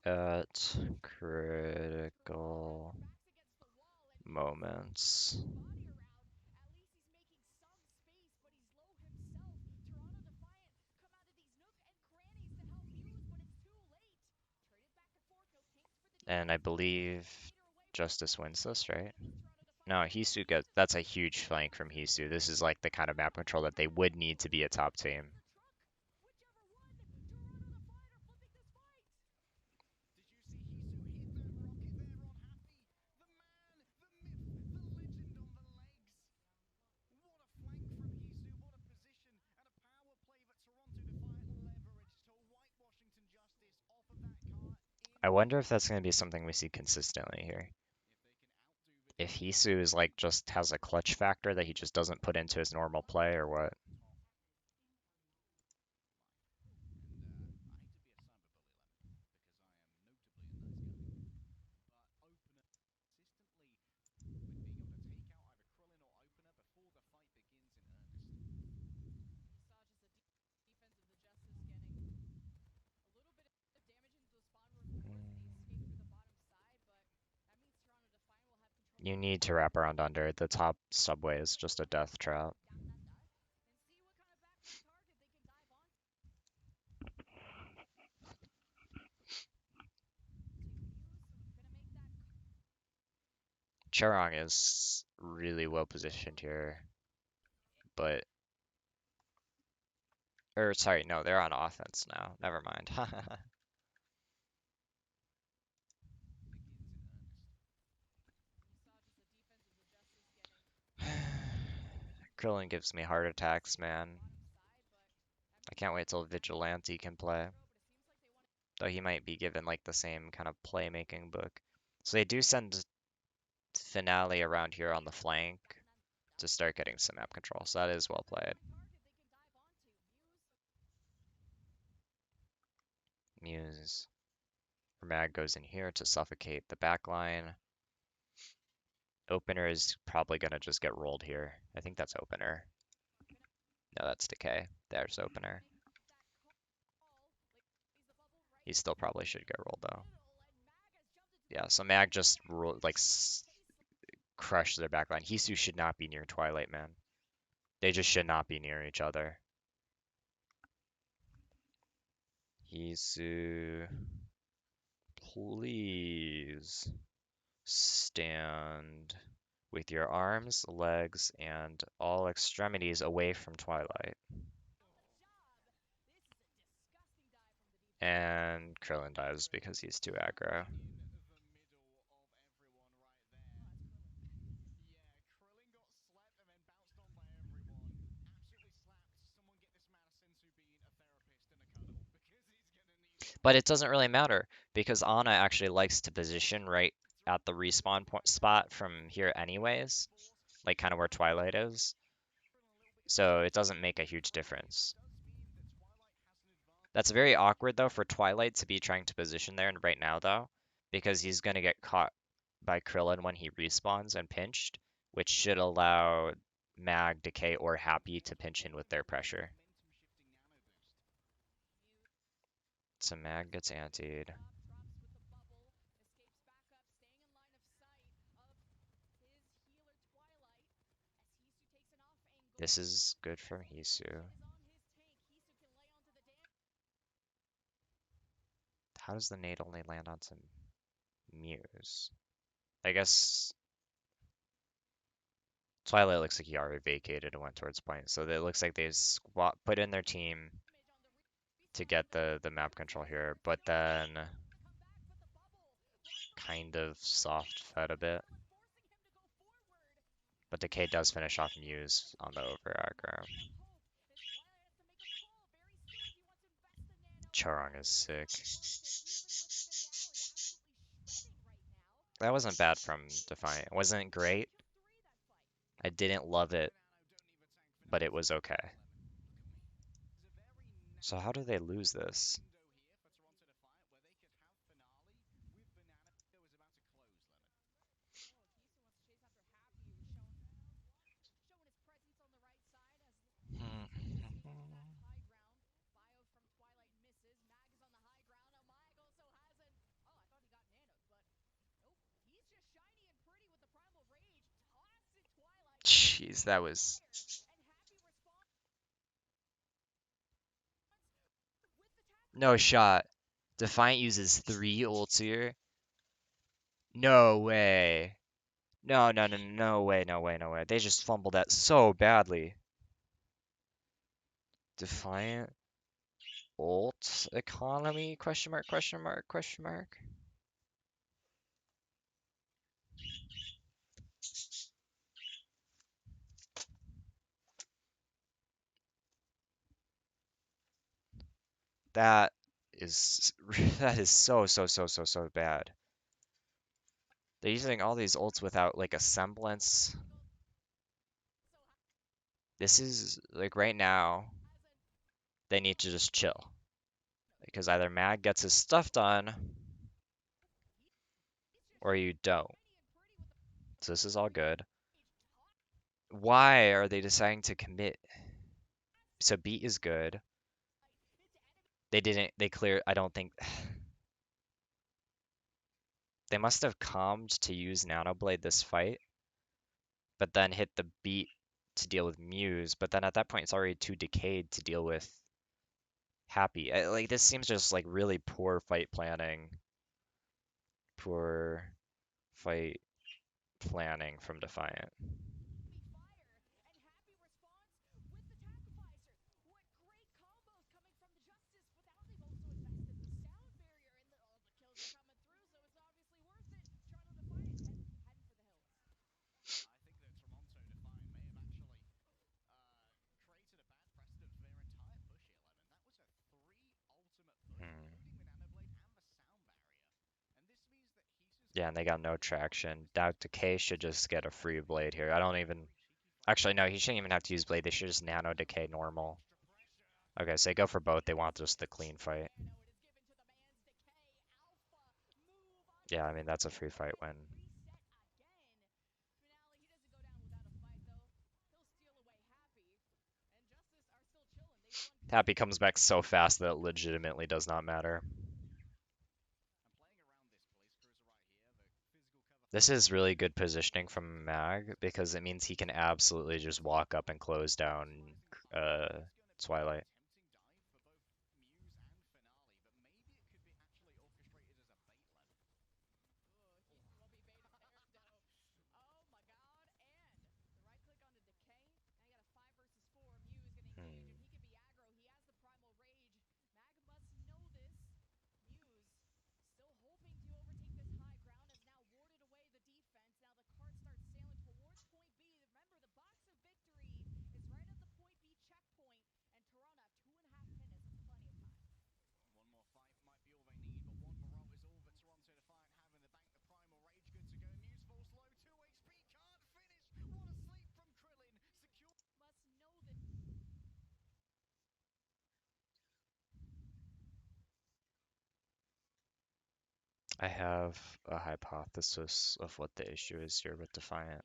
at critical moments. And I believe Justice wins this, right? No, Hisu gets that's a huge flank from Hisu. This is like the kind of map control that they would need to be a top team. I wonder if that's going to be something we see consistently here. If Hisu is like just has a clutch factor that he just doesn't put into his normal play or what? You need to wrap around under. The top subway is just a death trap. Charong is really well positioned here, but or sorry, no, they're on offense now. Never mind. Krillin gives me heart attacks, man. I can't wait till Vigilante can play. Though he might be given like the same kind of playmaking book. So they do send Finale around here on the flank to start getting some map control. So that is well played. Muse. Mag goes in here to suffocate the back line. Opener is probably gonna just get rolled here. I think that's opener. No, that's decay. There's opener. He still probably should get rolled though. Yeah, so Mag just like crushed their backline. Hisu should not be near Twilight, man. They just should not be near each other. Hisu, please stand with your arms, legs, and all extremities away from Twilight. And Krillin dies because he's too aggro. But it doesn't really matter because Ana actually likes to position right at the respawn point spot from here anyways, like kind of where Twilight is. So it doesn't make a huge difference. That's very awkward though for Twilight to be trying to position there and right now though, because he's gonna get caught by Krillin when he respawns and pinched, which should allow Mag, Decay, or Happy to pinch in with their pressure. So Mag gets antied. This is good from Hisu. How does the nade only land onto Muse? I guess Twilight looks like he already vacated and went towards point, so it looks like they put in their team to get the map control here, but then kind of soft fed a bit. But Decay does finish off Muse on the over aggro. Charong is sick. That wasn't bad from Defiant. It wasn't great. I didn't love it, but it was okay. So how do they lose this? Jeez, that was no shot. Defiant uses 3 ults here. No way. No, no, no, no way, no way, no way. They just fumbled that so badly. Defiant ult economy? Question mark, question mark, question mark. That is that is so bad. They're using all these ults without like a semblance. This is like right now, they need to just chill. Because either Mag gets his stuff done or you don't. So this is all good. Why are they deciding to commit? So beat is good. They didn't, they clear, I don't think, they must have calmed to use Nano Blade this fight, but then hit the beat to deal with Muse, but then at that point it's already too decayed to deal with Happy. Like this seems just like really poor fight planning. Poor fight planning from Defiant. Hmm. Yeah, and they got no traction. Doubt Decay should just get a free blade here. I don't even. Actually, no, he shouldn't even have to use blade. They should just Nano Decay normal. Okay, so they go for both. They want just the clean fight. Yeah, I mean, that's a free fight win. Happy comes back so fast that it legitimately does not matter. This is really good positioning from Mag because it means he can absolutely just walk up and close down uh, Twilight. Hmm. I have a hypothesis of what the issue is here with Defiant.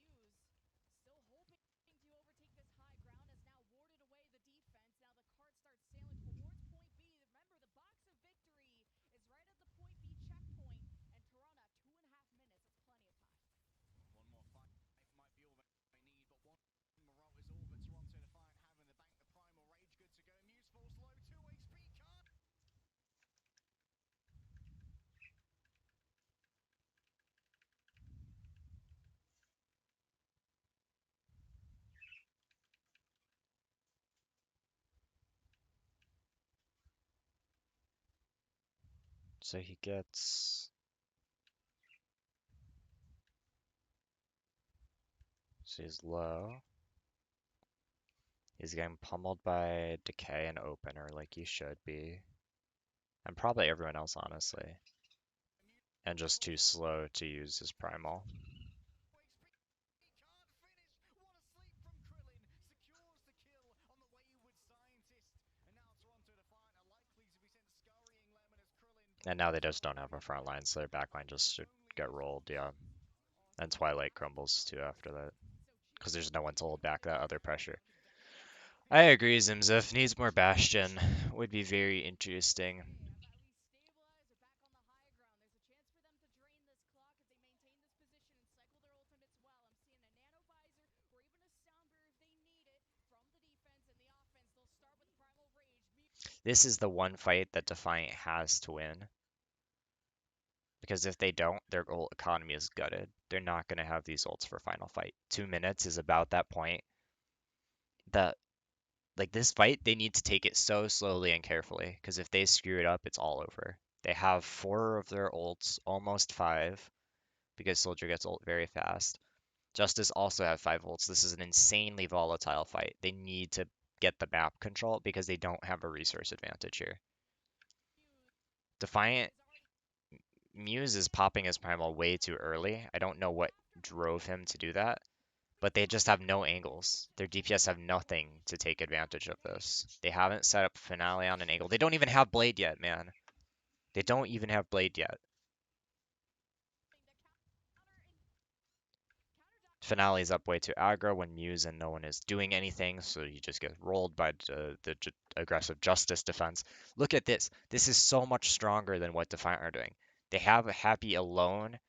So he gets. So he's low. He's getting pummeled by Decay and Opener like he should be. And probably everyone else, honestly. And just too slow to use his Primal. And now they just don't have a front line, so their back line just should get rolled, yeah. And Twilight crumbles too after that. Because there's no one to hold back that other pressure. I agree, Zimzif needs more Bastion. Would be very interesting. This is the one fight that Defiant has to win. Because if they don't, their ult economy is gutted. They're not going to have these ults for final fight. 2 minutes is about that point that, like this fight, they need to take it so slowly and carefully. Because if they screw it up, it's all over. They have 4 of their ults, almost 5, because Soldier gets ult very fast. Justice also have 5 ults. This is an insanely volatile fight. They need to get the map control because they don't have a resource advantage here. Defiant Muse is popping his primal way too early. I don't know what drove him to do that, but they just have no angles. Their DPS have nothing to take advantage of this. They haven't set up Finale on an angle. They don't even have Blade yet, man. They don't even have Blade yet. Finale's up way too aggro when Muse and no one is doing anything, so you just get rolled by the aggressive Justice defense. Look at this. This is so much stronger than what Defiant are doing. They have Happy alone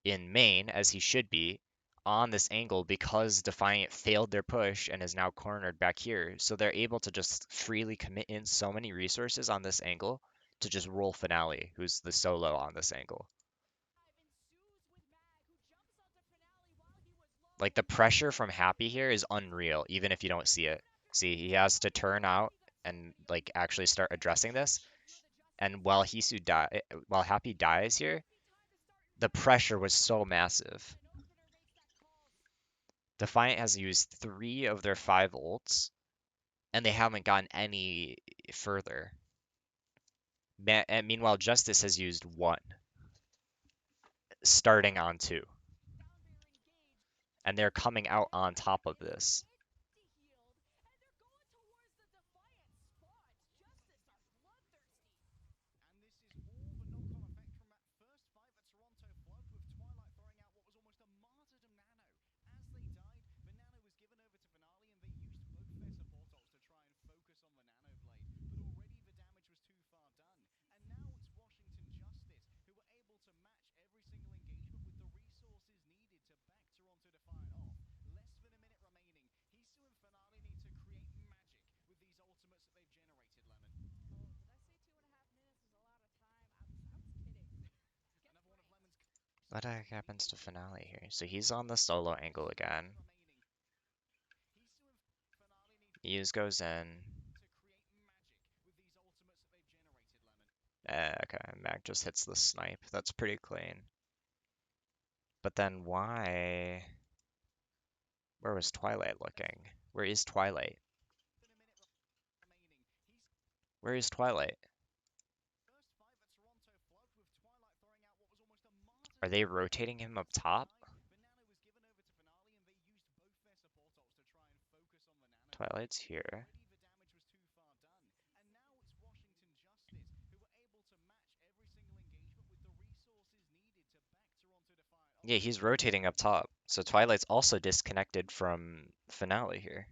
in main, as he should be, on this angle because Defiant failed their push and is now cornered back here. So they're able to just freely commit in so many resources on this angle to just roll Finale, who's the solo on this angle. Like the pressure from Happy here is unreal, even if you don't see it. See, he has to turn out and like actually start addressing this. And while Happy dies here, the pressure was so massive. Defiant has used 3 of their 5 ults, and they haven't gotten any further. And meanwhile, Justice has used 1, starting on 2, and they're coming out on top of this. What the heck happens to Finale here? So he's on the solo angle again. Muse goes in. Okay, Mag just hits the snipe. That's pretty clean. But then why? Where was Twilight looking? Where is Twilight? Where is Twilight? Are they rotating him up top? Twilight's here. Yeah, he's rotating up top. So Twilight's also disconnected from Finale here.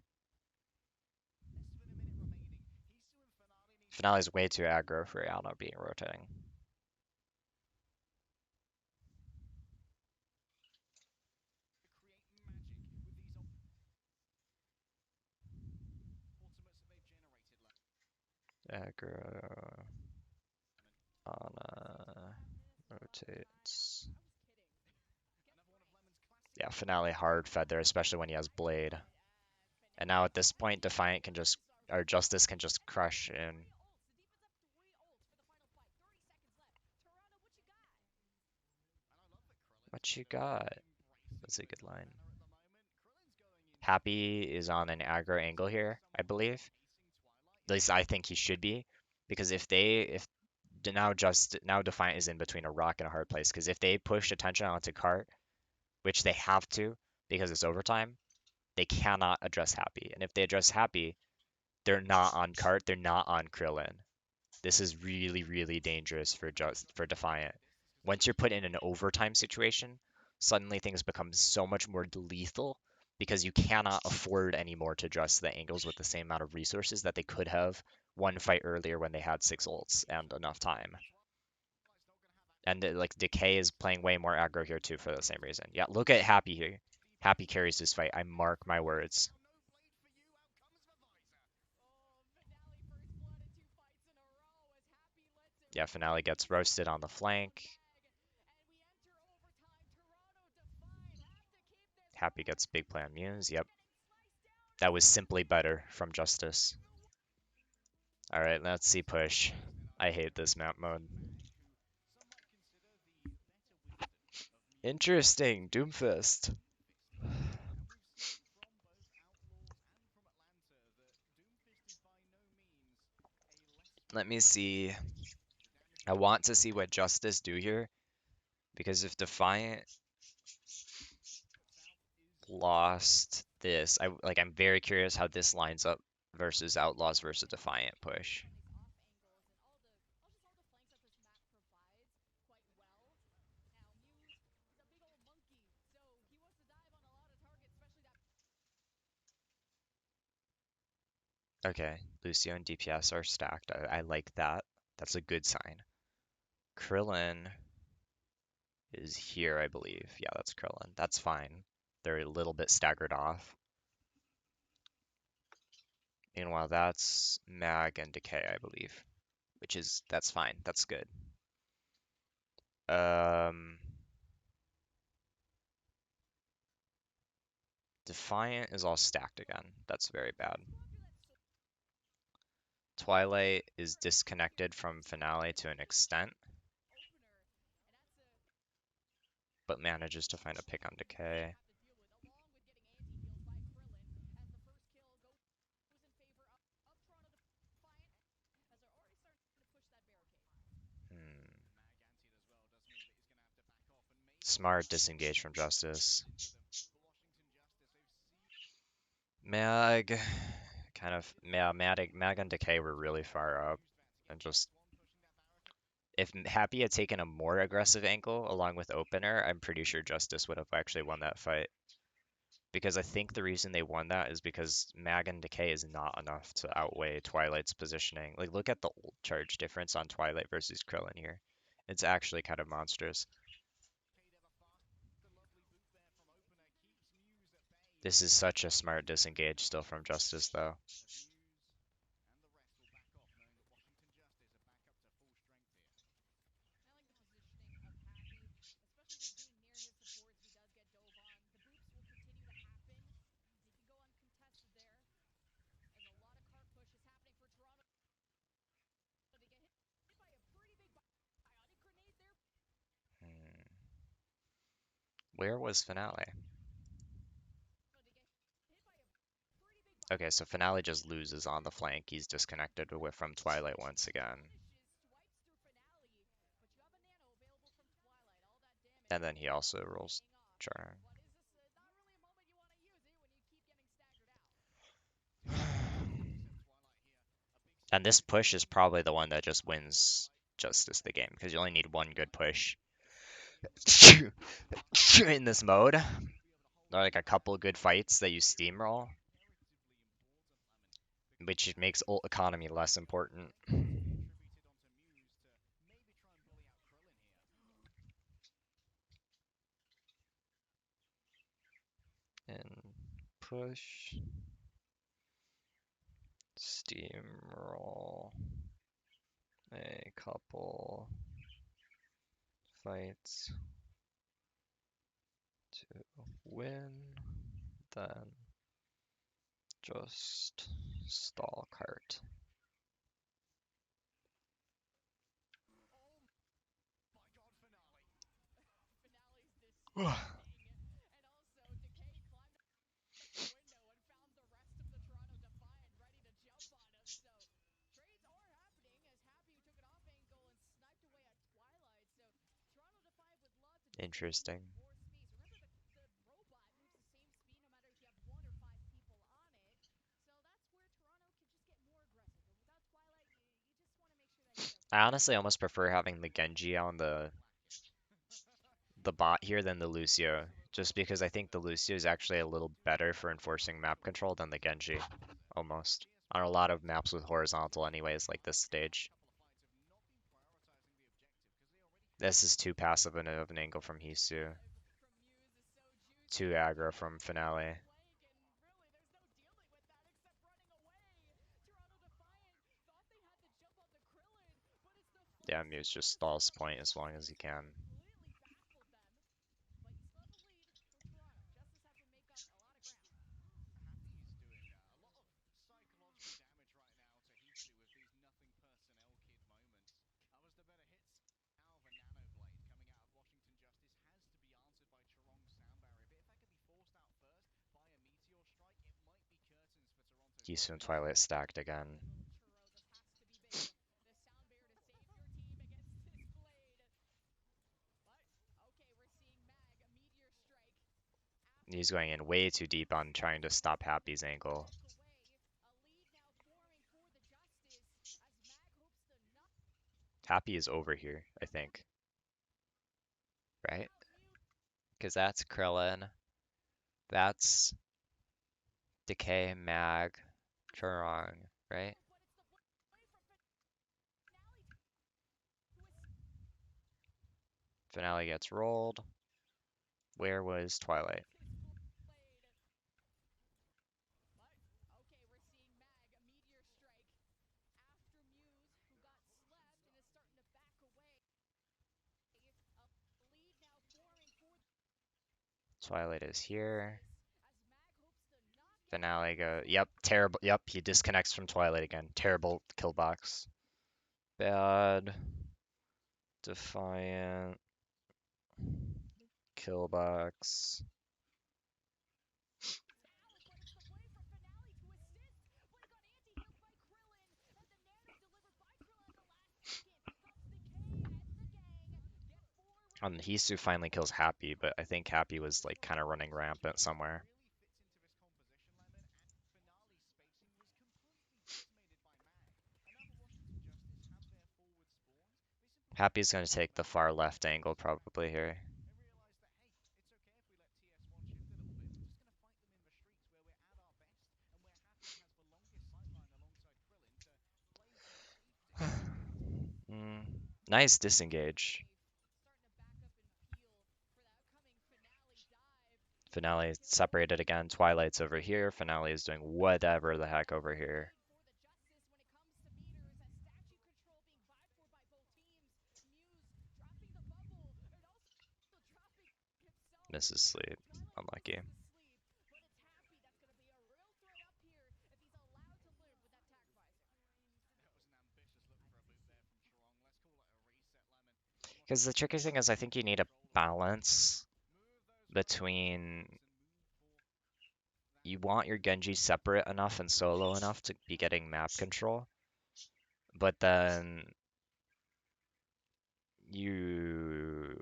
Finale's way too aggro for Alno being rotating. Aggro. Ana. Rotates. Yeah, Finale hard fed there, especially when he has Blade. And now at this point, Defiant can just, or Justice can just crush in. What you got? That's a good line. Happy is on an aggro angle here, I believe. At least I think he should be, because if now Defiant is in between a rock and a hard place. Because if they push attention onto cart, which they have to, because it's overtime, they cannot address Happy. And if they address Happy, they're not on cart, they're not on Krillin. This is really, really dangerous for Defiant. Once you're put in an overtime situation, suddenly things become so much more lethal because you cannot afford anymore to address the angles with the same amount of resources that they could have one fight earlier when they had 6 ults and enough time. And like Decay is playing way more aggro here too for the same reason. Yeah, look at Happy here. Happy carries this fight. I mark my words. Yeah, Finale gets roasted on the flank. Happy gets big play on Muse. Yep. That was simply better from Justice. Alright, let's see push. I hate this map mode. Interesting, Doomfist. Let me see. I want to see what Justice do here Because if Defiant lost this, I'm very curious how this lines up versus Outlaws versus Defiant push. Okay, Lucio and DPS are stacked. I like that. That's a good sign. Krillin is here, I believe. Yeah, that's Krillin. That's fine. They're a little bit staggered off. Meanwhile, that's Mag and Decay, I believe, that's fine. That's good. Um, Defiant is all stacked again. That's very bad. Twilight is disconnected from Finale to an extent, but manages to find a pick on Decay. Hmm. Smart disengage from Justice. Mag, kind of, yeah, Mag and Decay were really far up, and just if Happy had taken a more aggressive angle along with Opener, I'm pretty sure Justice would have actually won that fight. Because I think the reason they won that is because Mag and Decay is not enough to outweigh Twilight's positioning. Like, look at the ult charge difference on Twilight versus Krillin here. It's actually kind of monstrous. This is such a smart disengage still from Justice, though. Hmm. Where was Finale? Okay, so Finale just loses on the flank. He's disconnected from Twilight once again. And then he also rolls Charm. And this push is probably the one that just wins Justice the game, because you only need one good push in this mode. Or like a couple good fights that you steamroll, which makes ult economy less important. And push, steamroll a couple fights to win, then just stall cart. Interesting. I honestly almost prefer having the Genji on the bot here than the Lucio, just because I think the Lucio is actually a little better for enforcing map control than the Genji, almost. On a lot of maps with horizontal anyways, like this stage. This is too passive of an angle from Hisu. Too aggro from Finale. Yeah, Muse just stalls point as long as he can. Hisu and Twilight stacked again. He's going in way too deep on trying to stop Happy's angle. Happy is over here, I think. Right? Because that's Krillin. That's Decay, Mag, Churong, right? Finale gets rolled. Where was Twilight? Twilight is here. Finale go. Yep, terrible. Yep, he disconnects from Twilight again. Terrible kill box. Bad. Defiant. Kill box. And Hisu finally kills Happy, but I think Happy was like kind of running rampant somewhere. Happy's gonna take the far left angle probably here. Mm, nice disengage. Finale separated again. Twilight's over here. Finale is doing whatever the heck over here. Misses sleep. Unlucky. Because the tricky thing is I think you need a balance between you want your Genji separate enough and solo enough to be getting map control, but then you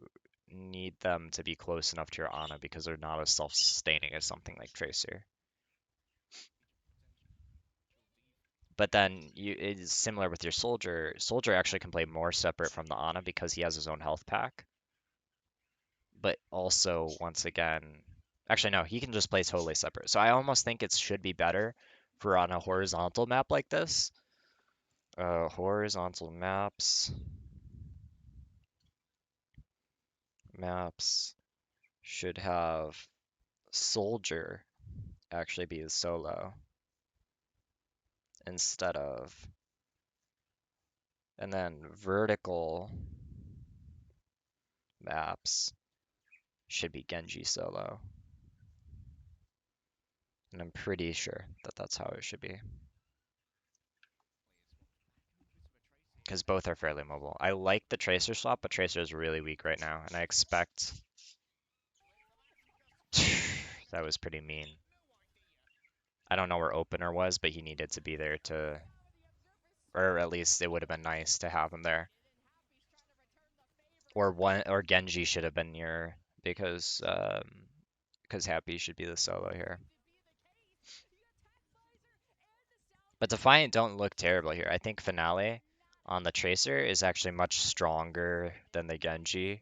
need them to be close enough to your Ana because they're not as self-sustaining as something like Tracer. But then it is similar with your Soldier. Soldier actually can play more separate from the Ana because he has his own health pack. But also, once again, actually no, he can just play totally separate. So I almost think it should be better for on a horizontal map like this. Horizontal maps should have Soldier actually be the solo instead of, and then vertical maps should be Genji solo. And I'm pretty sure that that's how it should be. Because both are fairly mobile. I like the Tracer swap, but Tracer is really weak right now, and I expect... That was pretty mean. I don't know where Opener was, but he needed to be there to... Or at least it would have been nice to have him there. Or Genji should have been near, because Happy should be the solo here. But Defiant don't look terrible here. I think Finale on the Tracer is actually much stronger than the Genji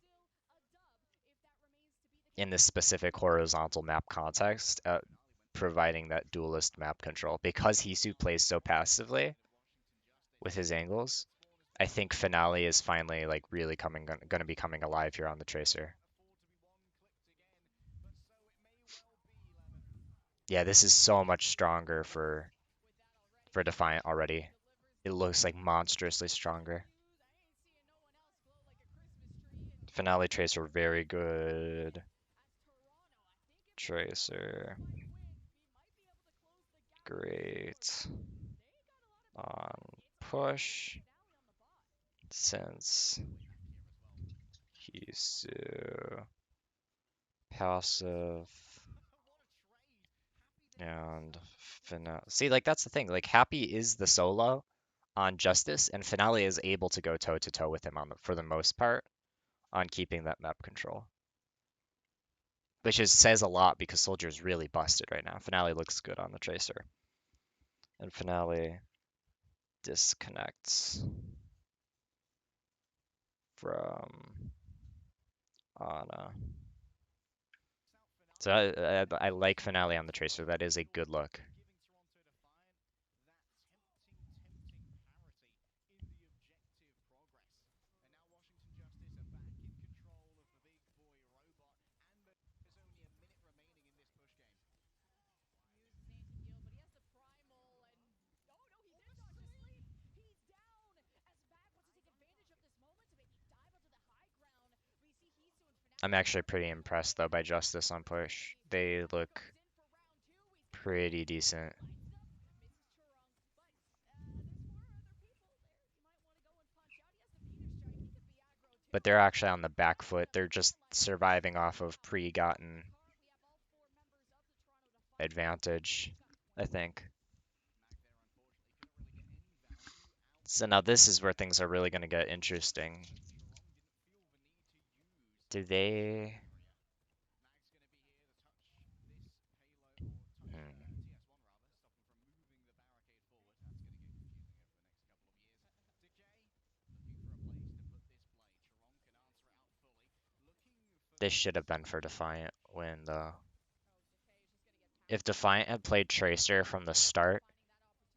in this specific horizontal map context, providing that duelist map control. Because Hisu plays so passively with his angles, I think Finale is finally like really gonna be coming alive here on the Tracer. Yeah, this is so much stronger for Defiant already. It looks like monstrously stronger. Finale Tracer, very good. Tracer, great. On push, since Hisu passive and Finale. See, like that's the thing. Like Happy is the solo on Justice, and Finale is able to go toe to toe with him for the most part on keeping that map control. which is says a lot because Soldier's really busted right now. Finale looks good on the Tracer, and Finale disconnects from Ana. So I like Finale on the Tracer. That is a good look. I'm actually pretty impressed though by Justice on push. They look pretty decent. But they're actually on the back foot. They're just surviving off of pre-gotten advantage, I think. So now this is where things are really going to get interesting. Do they... Hmm. This should have been for Defiant win, though. If Defiant had played Tracer from the start,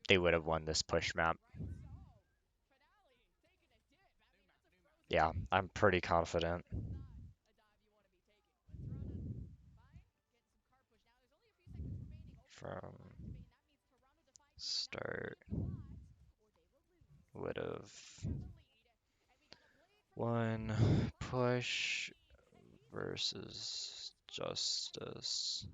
they would have won this push map. Yeah, I'm pretty confident. From start, would have won push versus Justice.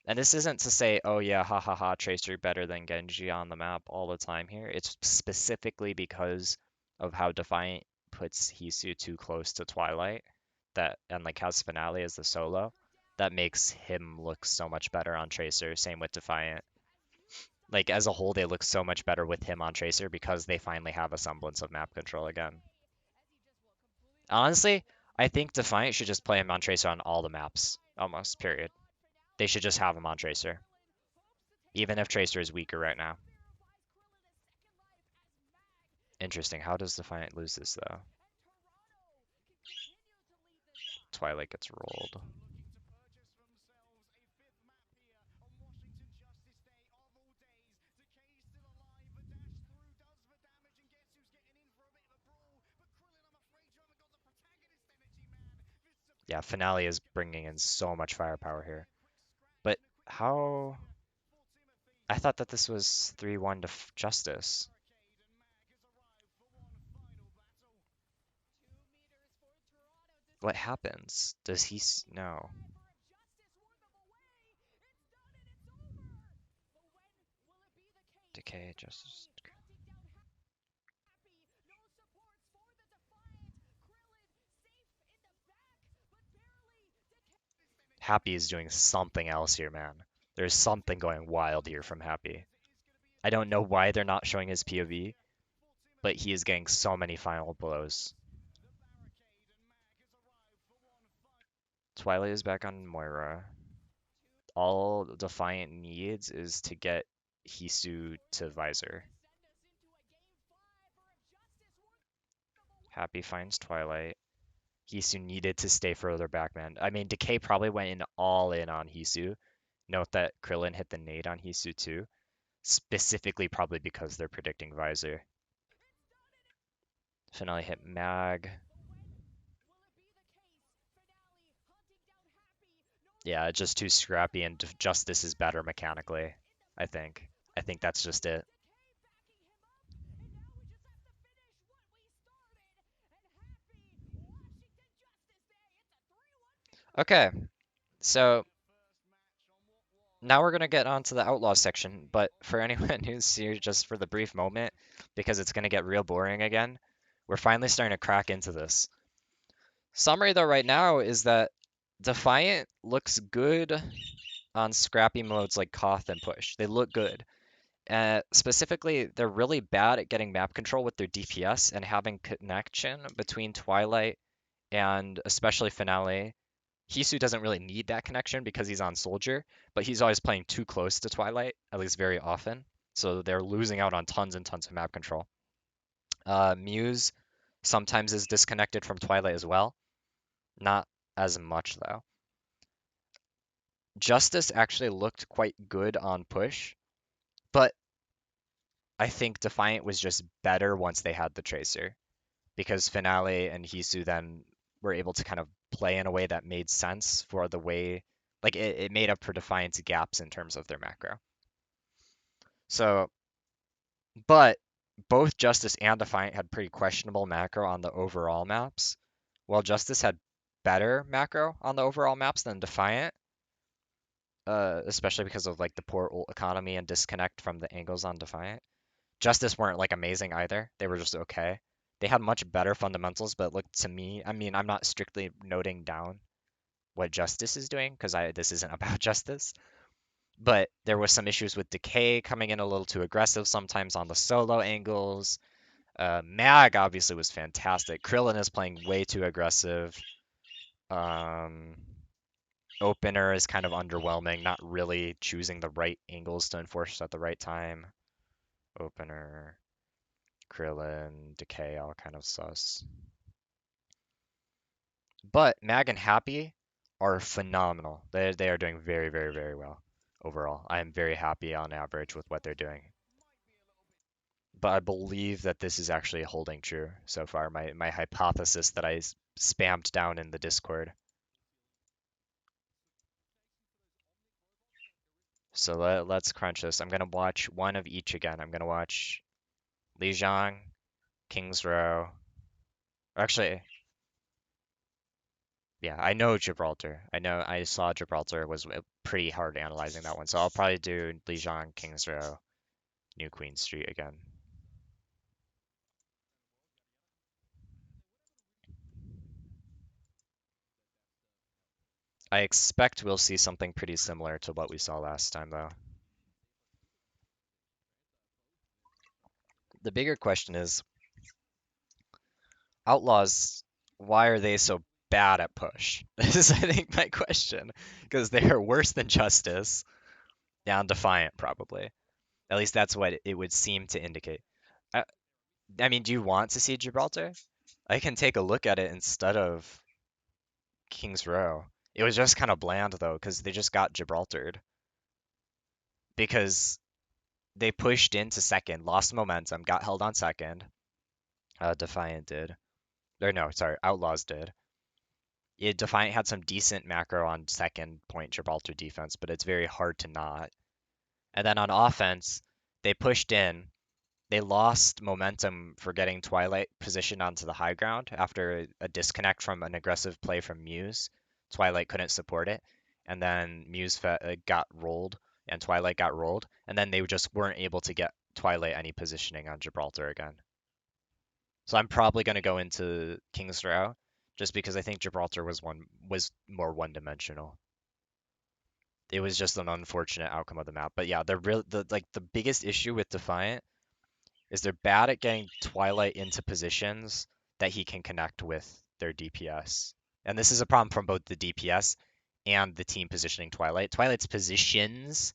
And this isn't to say, oh yeah, ha ha ha, Tracer better than Genji on the map all the time here. It's specifically because of how Defiant puts Hisu too close to Twilight that and like has Finale as the solo. That makes him look so much better on Tracer. Same with Defiant. Like as a whole, they look so much better with him on Tracer because they finally have a semblance of map control again. Honestly, I think Defiant should just play him on Tracer on all the maps, almost, period. They should just have him on Tracer, even if Tracer is weaker right now. Interesting. How does Defiant lose this, though? Twilight gets rolled. Yeah, Finale is bringing in so much firepower here. But how... I thought that this was 3-1 to Justice. What happens? Does he... No. Decay, Justice... Happy is doing something else here, man. There's something going wild here from Happy. I don't know why they're not showing his POV, but he is getting so many final blows. Twilight is back on Moira. All Defiant needs is to get Hisu to Visor. Happy finds Twilight. Hisu needed to stay further back, man. I mean, Decay probably went in all in on Hisu. Note that Krillin hit the nade on Hisu too, specifically probably because they're predicting Visor. Finale hit Mag. Yeah, just too scrappy, and Justice is better mechanically, I think. I think that's just it. Okay, so now we're gonna get onto the Outlaws section, but for anyone who's here just for the brief moment, because it's gonna get real boring again, we're finally starting to crack into this. Summary though right now is that Defiant looks good on scrappy modes like Koth and Push. They look good. Specifically, they're really bad at getting map control with their DPS and having connection between Twilight and especially Finale Hisu doesn't really need that connection because he's on Soldier, but he's always playing too close to Twilight, at least very often. So they're losing out on tons and tons of map control. Muse sometimes is disconnected from Twilight as well. Not as much though. Justice actually looked quite good on push, but I think Defiant was just better once they had the Tracer because Finale and Hisu then were able to kind of play in a way that made sense for the way, like it made up for Defiant's gaps in terms of their macro. So, but both Justice and Defiant had pretty questionable macro on the overall maps, while Justice had better macro on the overall maps than Defiant, especially because of like the poor ult economy and disconnect from the angles on Defiant. Justice weren't like amazing either. They were just okay. They had much better fundamentals, but look to me, I mean, I'm not strictly noting down what Justice is doing because I this isn't about Justice, but there was some issues with Decay coming in a little too aggressive sometimes on the solo angles. Mag obviously was fantastic. Krillin is playing way too aggressive. Um, Opener is kind of underwhelming, not really choosing the right angles to enforce at the right time. Opener, Krillin, Decay, all kind of sus. But Mag and Happy are phenomenal. They are doing very, very, very well overall. I am very happy on average with what they're doing. But I believe that this is actually holding true so far. My hypothesis that I spammed down in the Discord. So let's crunch this. I'm gonna watch one of each again. I'm gonna watch Lijiang, King's Row. Actually, yeah, I know Gibraltar. I know I saw Gibraltar was pretty hard analyzing that one. So I'll probably do Lijiang, King's Row, New Queen Street again. I expect we'll see something pretty similar to what we saw last time, though. The bigger question is, Outlaws, why are they so bad at push? This is, I think, my question. Because they are worse than Justice and Defiant, probably. At least that's what it would seem to indicate. I, I mean, do you want to see Gibraltar? I can take a look at it instead of King's Row. It was just kind of bland, though, because they just got Gibraltared. Because they pushed into second, lost momentum, got held on second. Defiant did. Or no, sorry, Outlaws did. Defiant had some decent macro on second point Gibraltar defense, but it's very hard to not. And then on offense, they pushed in. They lost momentum for getting Twilight positioned onto the high ground after a disconnect from an aggressive play from Muse. Twilight couldn't support it, and then Muse got rolled, and Twilight got rolled, and then they just weren't able to get Twilight any positioning on Gibraltar again. So I'm probably going to go into King's Row just because I think Gibraltar was more one-dimensional. It was just an unfortunate outcome of the map. But yeah, the biggest issue with Defiant is they're bad at getting Twilight into positions that he can connect with their DPS. And this is a problem from both the DPS and the team positioning Twilight. Twilight's positions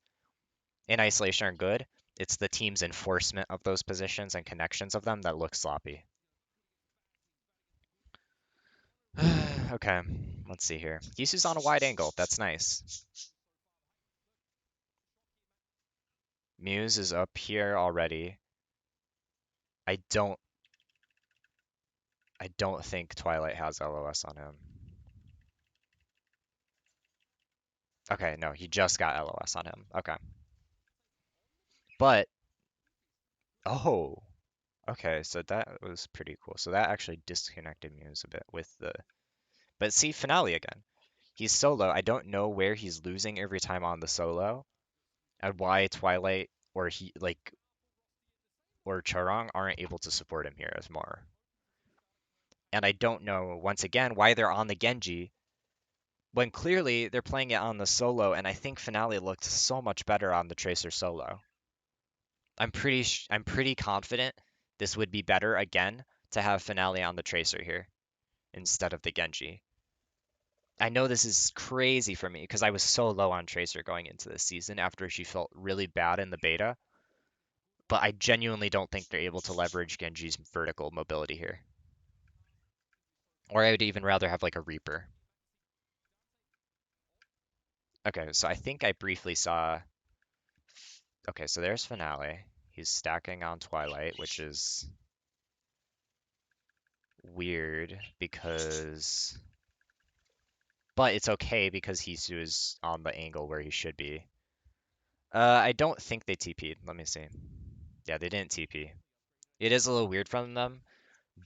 in isolation are good. It's the team's enforcement of those positions and connections of them that look sloppy. Okay, let's see here. Yisu's on a wide angle. That's nice. Muse is up here already. I don't I don't think Twilight has LOS on him. Okay, no, he just got LOS on him. Okay. But oh, okay, so that was pretty cool. So that actually disconnected Muse a bit with the but see Finale again. He's solo. I don't know where he's losing every time on the solo and why Twilight or he like or Charong aren't able to support him here as more. And I don't know, once again, why they're on the Genji when clearly they're playing it on the solo, and I think Finale looked so much better on the Tracer solo. I'm pretty confident this would be better again to have Finale on the Tracer here instead of the Genji. I know this is crazy for me because I was so low on Tracer going into this season after she felt really bad in the beta, but I genuinely don't think they're able to leverage Genji's vertical mobility here. Or I would even rather have like a Reaper. Okay, so I think I briefly saw. Okay, so there's Finale. He's stacking on Twilight, which is weird because. But it's okay because Hisu is on the angle where he should be. I don't think they TP'd. Let me see. Yeah, they didn't TP. It is a little weird from them,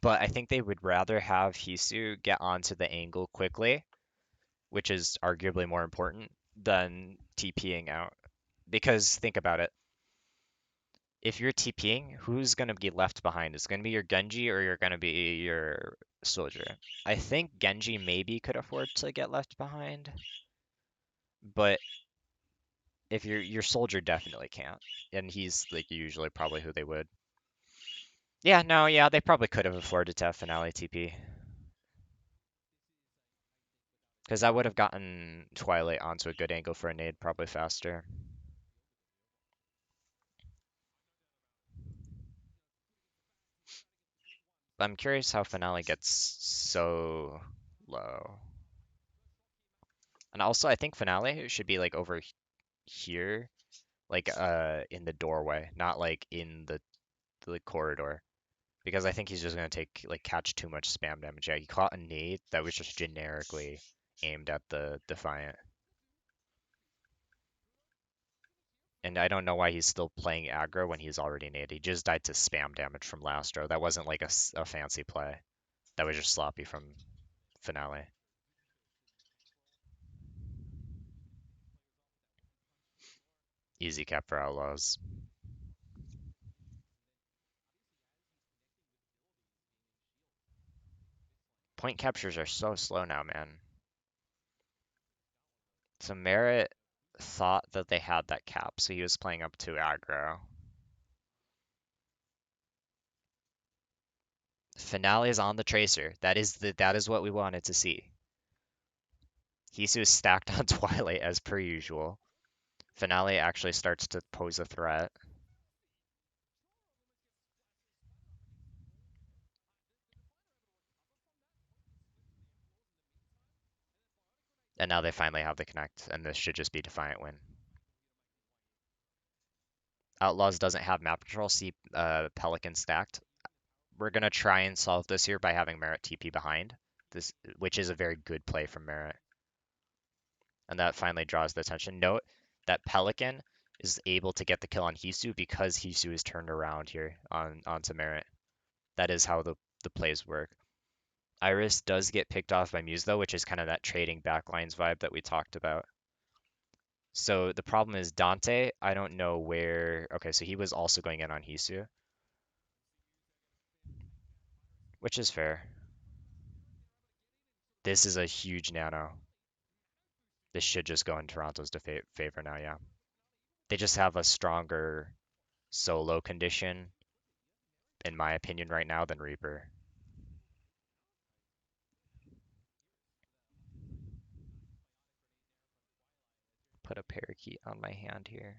but I think they would rather have Hisu get onto the angle quickly, which is arguably more important than TPing out. Because think about it. If you're TPing, who's going to be left behind? It's going to be your Genji or you're going to be your soldier. I think Genji maybe could afford to get left behind, but if your soldier definitely can't. And he's like usually probably who they would. Yeah, no, yeah, they probably could have afforded to have Finale TP. Because I would have gotten Twilight onto a good angle for a nade probably faster. But I'm curious how Finale gets so low. And also, I think Finale should be like over here, like in the doorway, not like in the corridor. Because I think he's just gonna take like catch too much spam damage. Yeah, he caught a nade that was just generically aimed at the Defiant. And I don't know why he's still playing aggro when he's already nade. He just died to spam damage from last row. That wasn't like a fancy play. That was just sloppy from Finale. Easy cap for Outlaws. Point captures are so slow now, man. So Merritt thought that they had that cap, so he was playing up to aggro. Finale is on the Tracer. That is what we wanted to see. Hisu is stacked on Twilight as per usual. Finale actually starts to pose a threat. And now they finally have the connect, and this should just be Defiant win. Outlaws doesn't have map control. See Pelican stacked. We're gonna try and solve this here by having Merit TP behind. This, which is a very good play from Merit. And that finally draws the attention. Note that Pelican is able to get the kill on Hisu because Hisu is turned around here onto Merit. That is how the plays work. Iris does get picked off by Muse though, which is kind of that trading backlines vibe that we talked about. So the problem is Dante, I don't know where. Okay, so he was also going in on Hisu, which is fair. This is a huge nano. This should just go in Toronto's favor now, yeah. They just have a stronger solo condition, in my opinion, right now than Reaper. Put a parakeet on my hand here.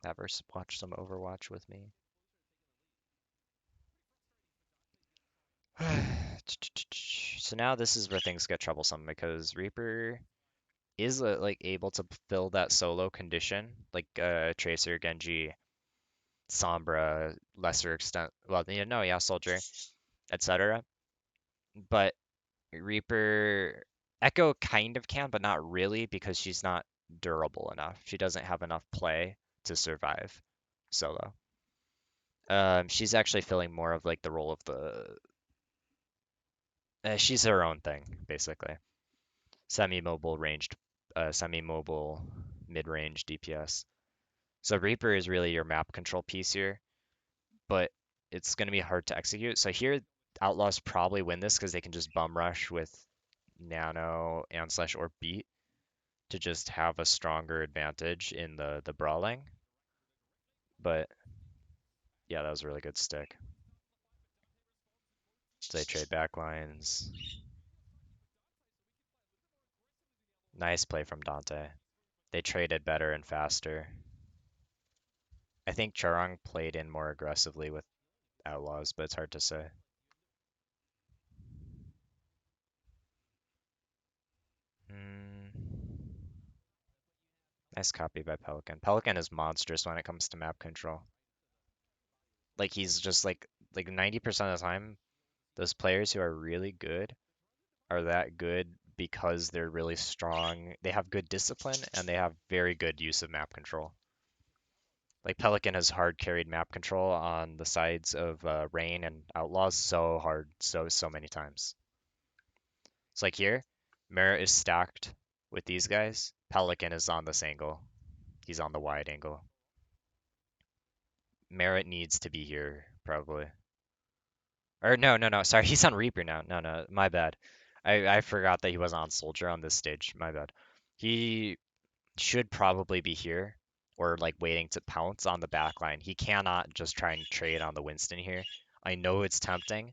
Have her watch some Overwatch with me. So now this is where things get troublesome because Reaper is like able to fill that solo condition, like Tracer, Genji, Sombra, lesser extent. Well, no, yeah, Soldier, etc. But Reaper, Echo kind of can, but not really because she's not durable enough. She doesn't have enough play to survive solo. She's actually filling more of like the role of the. She's her own thing basically. Semi-mobile ranged, semi-mobile mid-range DPS. So Reaper is really your map control piece here, but it's going to be hard to execute. So here, Outlaws probably win this because they can just bum rush with Nano and slash or beat to just have a stronger advantage in the brawling. But yeah, that was a really good stick. So they trade backlines. Nice play from Dante. They traded better and faster. I think Charang played in more aggressively with Outlaws, but it's hard to say. Hmm. Nice copy by Pelican. Pelican is monstrous when it comes to map control. Like he's just like 90% of the time, those players who are really good are that good because they're really strong. They have good discipline and they have very good use of map control. Like Pelican has hard carried map control on the sides of Rain and Outlaws so hard, so many times. It's like here, Merit is stacked with these guys. Pelican is on this angle. He's on the wide angle. Merit needs to be here, probably. Or no. Sorry, he's on Reaper now. No, my bad. I forgot that he was on Soldier on this stage. My bad. He should probably be here or like waiting to pounce on the back line. He cannot just try and trade on the Winston here. I know it's tempting,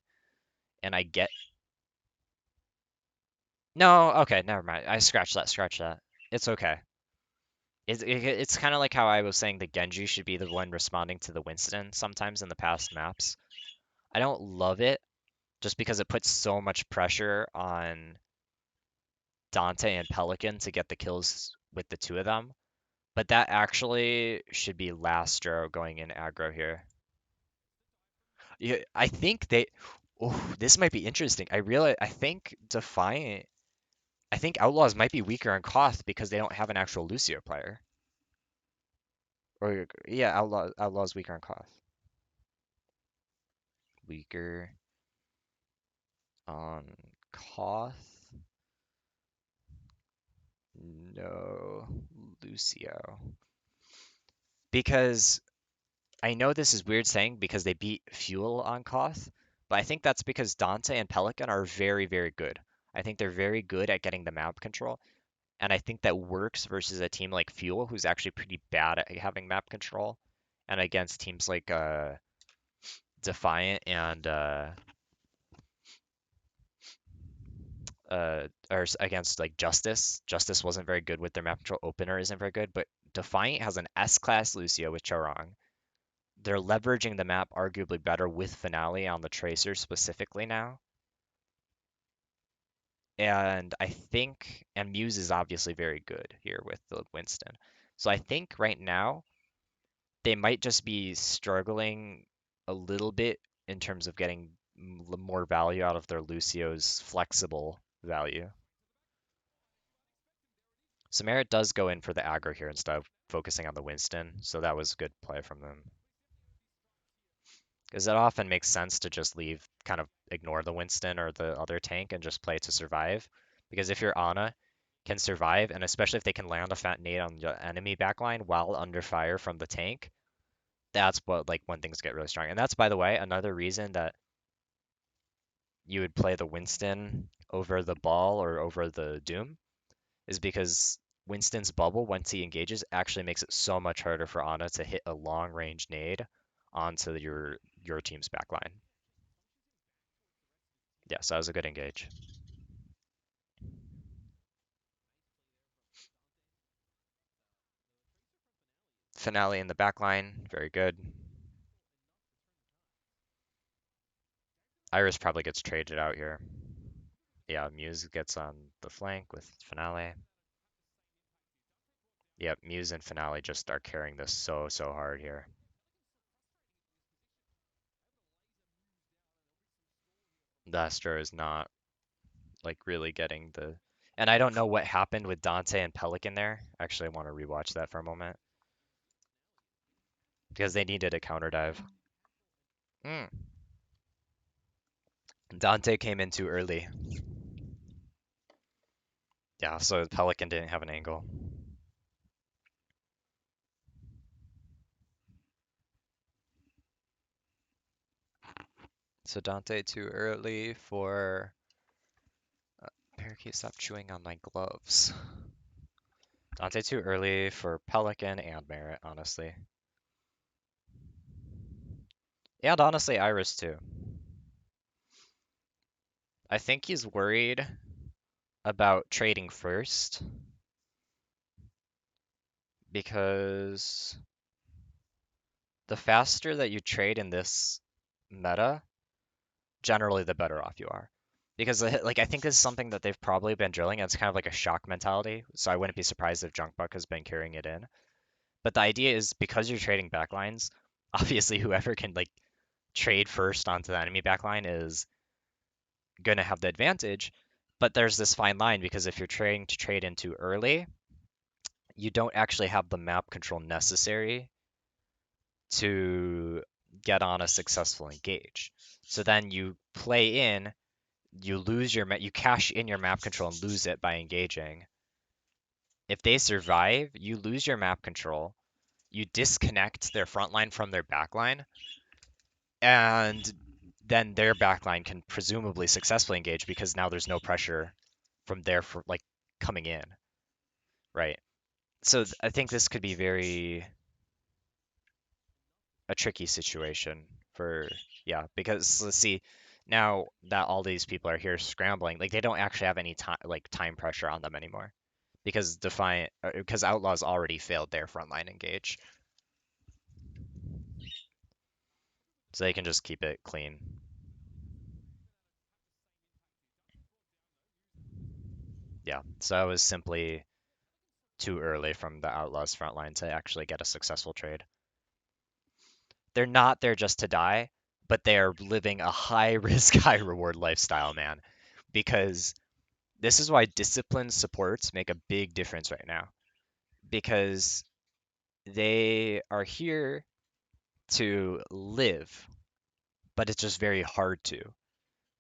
and I get. No, okay, never mind. I scratch that. Scratch that. It's okay. It's kind of like how I was saying the Genji should be the one responding to the Winston sometimes in the past maps. I don't love it just because it puts so much pressure on Dante and Pelican to get the kills with the two of them. But that actually should be Lastro going in aggro here. Yeah, I think they. Oh, this might be interesting. I think Defiant. I think Outlaws might be weaker on Koth because they don't have an actual Lucio player. Or yeah, Outlaws weaker on Koth. Weaker on Koth. No, Lucio. Because I know this is weird saying because they beat Fuel on Koth, but I think that's because Dante and Pelican are very, very good. I think they're very good at getting the map control, and I think that works versus a team like Fuel, who's actually pretty bad at having map control, and against teams like Defiant and against like Justice. Justice wasn't very good with their map control. Opener isn't very good, but Defiant has an S-class Lucio with Charang. They're leveraging the map arguably better with Finale on the Tracer specifically now. And I think, and Muse is obviously very good here with the Winston. So I think right now they might just be struggling a little bit in terms of getting more value out of their Lucio's flexible value. Samara does go in for the aggro here instead of focusing on the Winston, so that was a good play from them. Because it often makes sense to just leave, kind of ignore the Winston or the other tank and just play to survive. Because if your Ana can survive, and especially if they can land a fat nade on the enemy backline while under fire from the tank, that's what like when things get really strong. And that's, by the way, another reason that you would play the Winston over the ball or over the Doom is because Winston's bubble, once he engages, actually makes it so much harder for Ana to hit a long range nade onto your team's backline. Yes, that was a good engage. Finale in the backline, very good. Iris probably gets traded out here. Yeah, Muse gets on the flank with Finale. Yep, Muse and Finale just are carrying this so hard here. Duster is not like really getting the. And I don't know what happened with Dante and Pelican there. Actually, I want to rewatch that for a moment because they needed a counter dive. Mm. Dante came in too early. Yeah, so Pelican didn't have an angle. So Dante too early for Parakeet, stop chewing on my gloves. Dante too early for Pelican and Merit, honestly. And honestly, Iris too. I think he's worried about trading first because the faster that you trade in this meta, generally the better off you are. Because like I think this is something that they've probably been drilling, and it's kind of like a shock mentality. So I wouldn't be surprised if Junkbuck has been carrying it in. But the idea is because you're trading backlines, obviously whoever can like trade first onto the enemy backline is gonna have the advantage. But there's this fine line because if you're trying to trade in too early, you don't actually have the map control necessary to get on a successful engage. So then you play in, you lose you cash in your map control and lose it by engaging. If they survive, you lose your map control, you disconnect their front line from their back line, and then their back line can presumably successfully engage because now there's no pressure from there for like coming in, right? So I think this could be very a tricky situation for yeah, because let's see, now that all these people are here scrambling, like they don't actually have any time pressure on them anymore because Defiant because Outlaws already failed their frontline engage, so they can just keep it clean. Yeah, so it was simply too early from the Outlaws frontline to actually get a successful trade. They're not there just to die, but they are living a high risk, high reward lifestyle, man. Because this is why disciplined supports make a big difference right now. Because they are here to live, but it's just very hard to.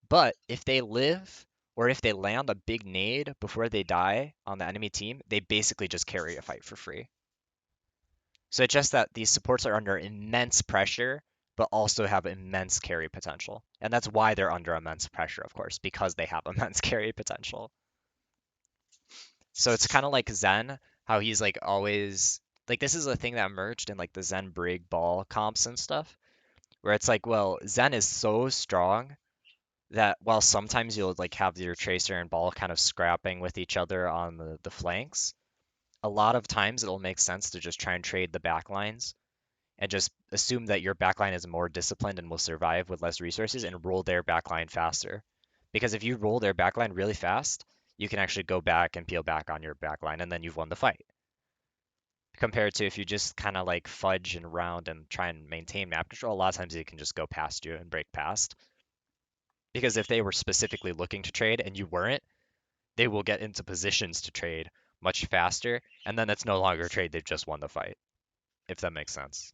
But if they live, or if they land a big nade before they die on the enemy team, they basically just carry a fight for free. So it's just that these supports are under immense pressure, but also have immense carry potential. And that's why they're under immense pressure, of course, because they have immense carry potential. So it's kind of like Zen, how he's like always like this is a thing that emerged in like the Zen Brig ball comps and stuff, where it's like, well, Zen is so strong that while sometimes you'll like have your tracer and ball kind of scrapping with each other on the flanks, a lot of times it'll make sense to just try and trade the back lines and just assume that your backline is more disciplined and will survive with less resources and roll their backline faster. Because if you roll their backline really fast, you can actually go back and peel back on your backline and then you've won the fight. Compared to if you just kind of like fudge and round and try and maintain map control, a lot of times they can just go past you and break past. Because if they were specifically looking to trade and you weren't, they will get into positions to trade much faster, and then it's no longer a trade, they've just won the fight, if that makes sense.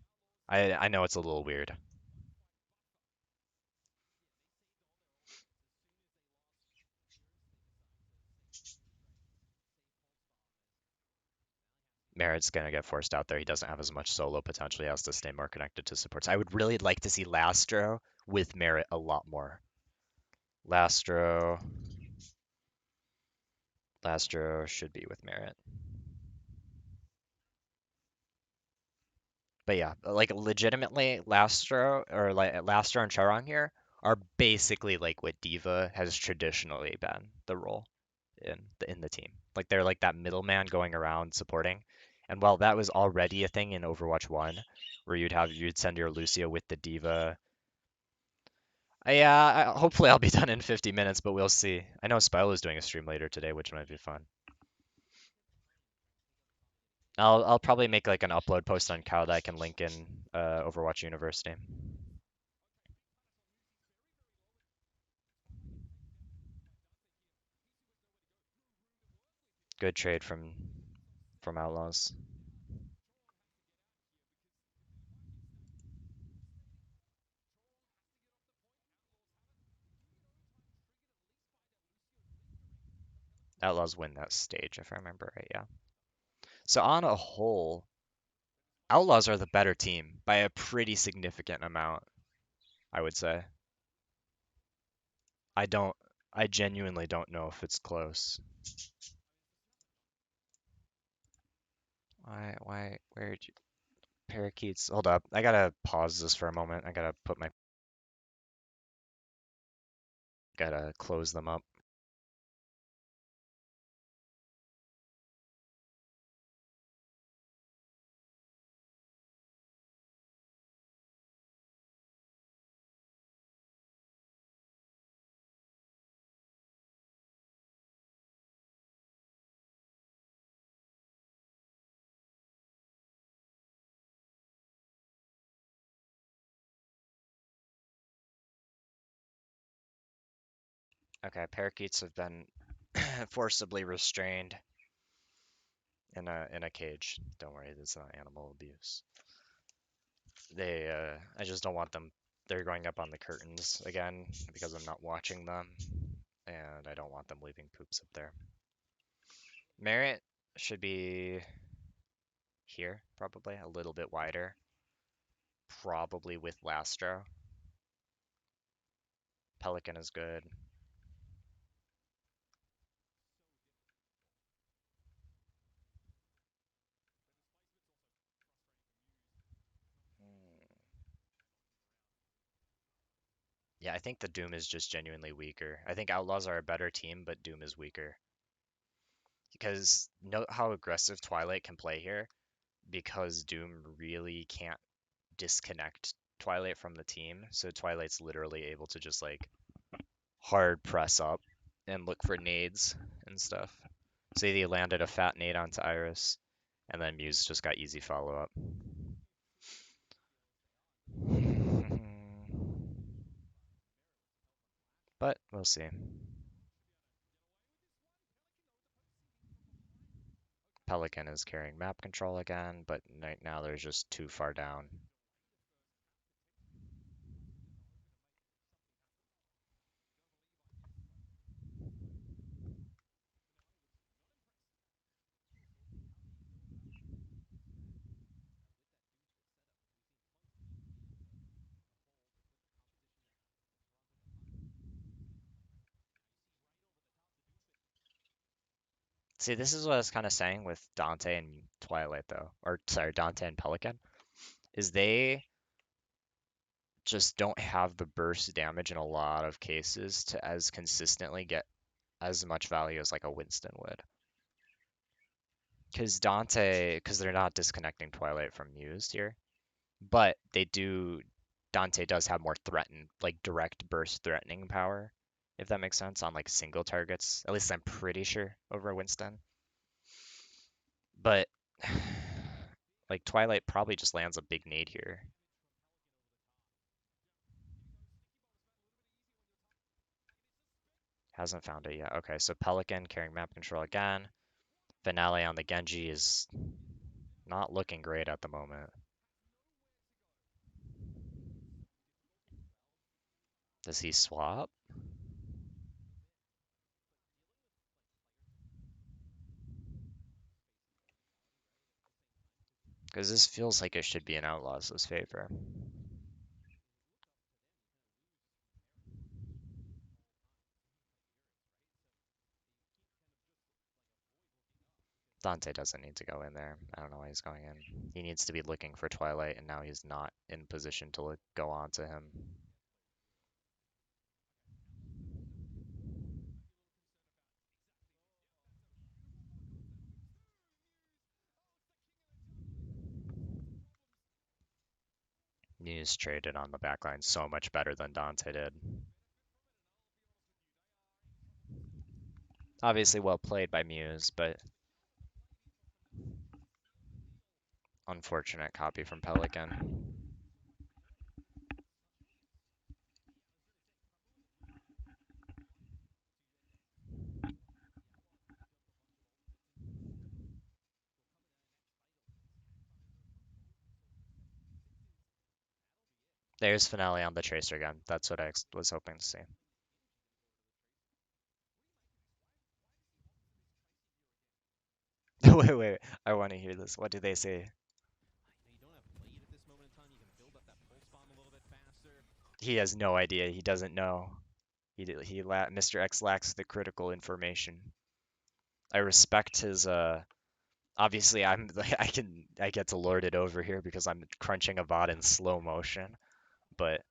I know it's a little weird. Merritt's gonna get forced out there. He doesn't have as much solo potential. He has to stay more connected to supports. I would really like to see Lastro with Merritt a lot more. Lastro, Lastro should be with Merritt. But yeah, like legitimately, Lastro or like Lastro and Charong here are basically like what Diva has traditionally been the role in the team. Like they're like that middleman going around supporting. And while that was already a thing in Overwatch 1, where you'd send your Lucio with the Diva. Yeah, hopefully I'll be done in 50 minutes, but we'll see. I know Spilo is doing a stream later today, which might be fun. I'll probably make like an upload post on Cow that I can link in Overwatch University. Good trade from Outlaws. Outlaws win that stage if I remember right, yeah. So on a whole, Outlaws are the better team by a pretty significant amount, I would say. I don't I genuinely don't know if it's close. Where'd you parakeets? Hold up. I gotta pause this for a moment. Gotta close them up. Okay, parakeets have been forcibly restrained in a cage. Don't worry, this is not animal abuse. I just don't want them. They're going up on the curtains again because I'm not watching them, and I don't want them leaving poops up there. Merit should be here, probably a little bit wider, probably with Lastro. Pelican is good. Hmm. Yeah, I think the Doom is just genuinely weaker. I think Outlaws are a better team, but Doom is weaker. Because note how aggressive Twilight can play here, because Doom really can't disconnect Twilight from the team. So Twilight's literally able to just like hard press up and look for nades and stuff. So he landed a fat nade onto Iris, and then Muse just got easy follow up. But we'll see. Pelican is carrying map control again, but right now they're just too far down. See, this is what I was kind of saying with Dante and Twilight, though, or sorry, Dante and Pelican, is they just don't have the burst damage in a lot of cases to as consistently get as much value as like a Winston would. Because they're not disconnecting Twilight from Muse here, but they do. Dante does have more like direct burst threatening power, if that makes sense, on like single targets. At least I'm pretty sure over Winston. But like Twilight probably just lands a big nade here. Hasn't found it yet. Okay, so Pelican carrying map control again. Finale on the Genji is not looking great at the moment. Does he swap? Because this feels like it should be in Outlaws' favor. Dante doesn't need to go in there. I don't know why he's going in. He needs to be looking for Twilight, and now he's not in position to go on to him. Muse traded on the backline so much better than Dante did. Obviously well played by Muse, but unfortunate copy from Pelican. There's Finale on the Tracer again. That's what I was hoping to see. Wait. I want to hear this. What do they say? He has no idea. He doesn't know. Mr. X lacks the critical information. I respect his obviously I'm I get to lord it over here because I'm crunching a bot in slow motion. But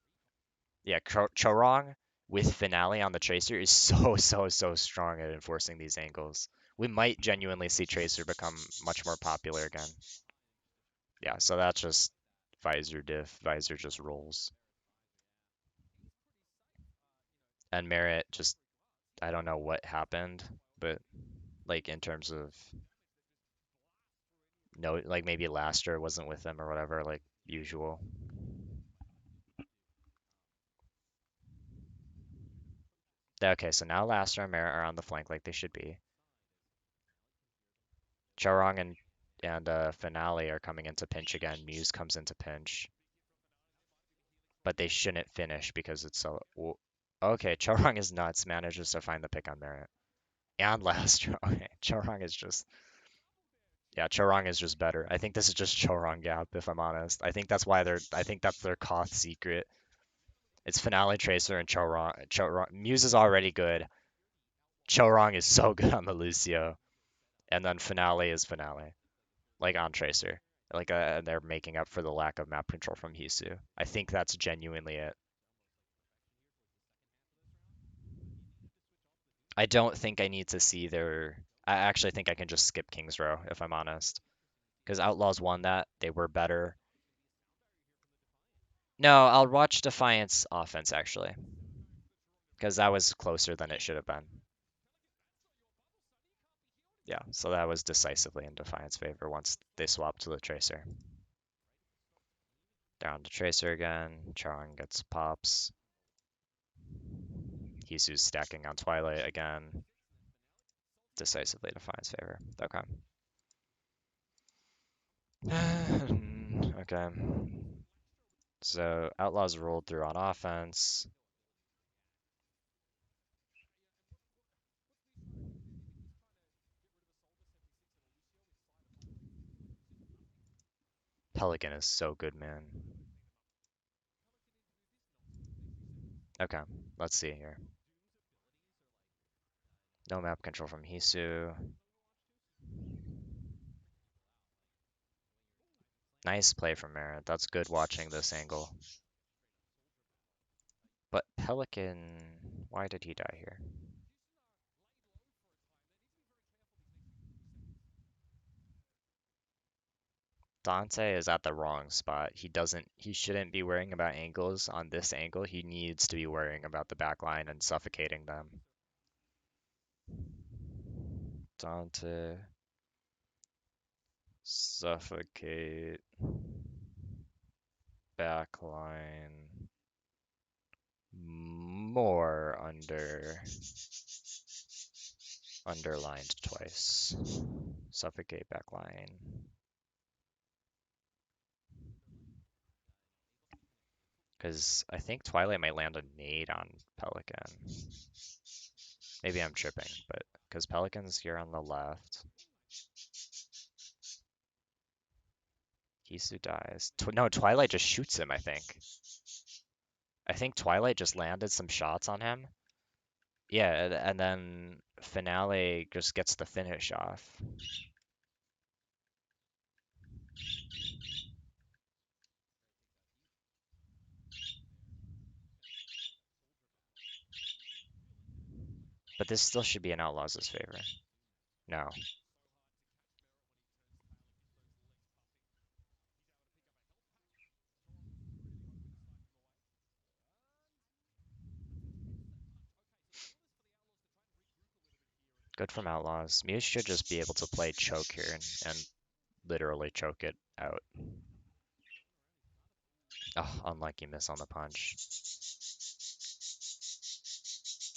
yeah, Chorong with Finale on the Tracer is so strong at enforcing these angles. We might genuinely see Tracer become much more popular again. Yeah, so that's just Visor diff. Visor just rolls. And Merit just I don't know what happened, but like in terms of no like maybe Laster wasn't with them or whatever, like usual. Okay, so now Lastra and Merit are on the flank like they should be. Charong and Finale are coming into pinch again. Muse comes into pinch, but they shouldn't finish because it's so. Okay, Charong is nuts. Manages to find the pick on Merit and Lastra. Okay, Charong is just. Yeah, Charong is just better. I think this is just Charong gap, if I'm honest. I think that's why they're. I think that's their Koth secret. It's Finale Tracer and Charong. Charong. Muse is already good. Charong is so good on the Lucio, and then Finale is Finale, like on Tracer. Like they're making up for the lack of map control from Hisu. I think that's genuinely it. I don't think I need to see their. I actually think I can just skip King's Row if I'm honest, because Outlaws won that. They were better. No, I'll watch Defiance offense actually, because that was closer than it should have been. Yeah, so that was decisively in Defiance favor once they swapped to the Tracer. Down to Tracer again. Charang gets pops. Hisu's stacking on Twilight again. Decisively Defiance favor. Okay. Okay. So Outlaws rolled through on offense. Pelican is so good, man. Okay, let's see here. No map control from Hisu. Nice play from Merit. That's good watching this angle. But Pelican, why did he die here? Dante is at the wrong spot. He shouldn't be worrying about angles on this angle. He needs to be worrying about the back line and suffocating them. Dante, suffocate, back line, more underlined twice. Suffocate back line. Because I think Twilight might land a nade on Pelican. Maybe I'm tripping, but because Pelican's here on the left. Hisu dies. No, Twilight just shoots him, I think. I think Twilight just landed some shots on him. Yeah, and then Finale just gets the finish off. But this still should be in Outlaws' favor. No. Good from Outlaws. Muse should just be able to play choke here and literally choke it out. Oh, unlucky miss on the punch.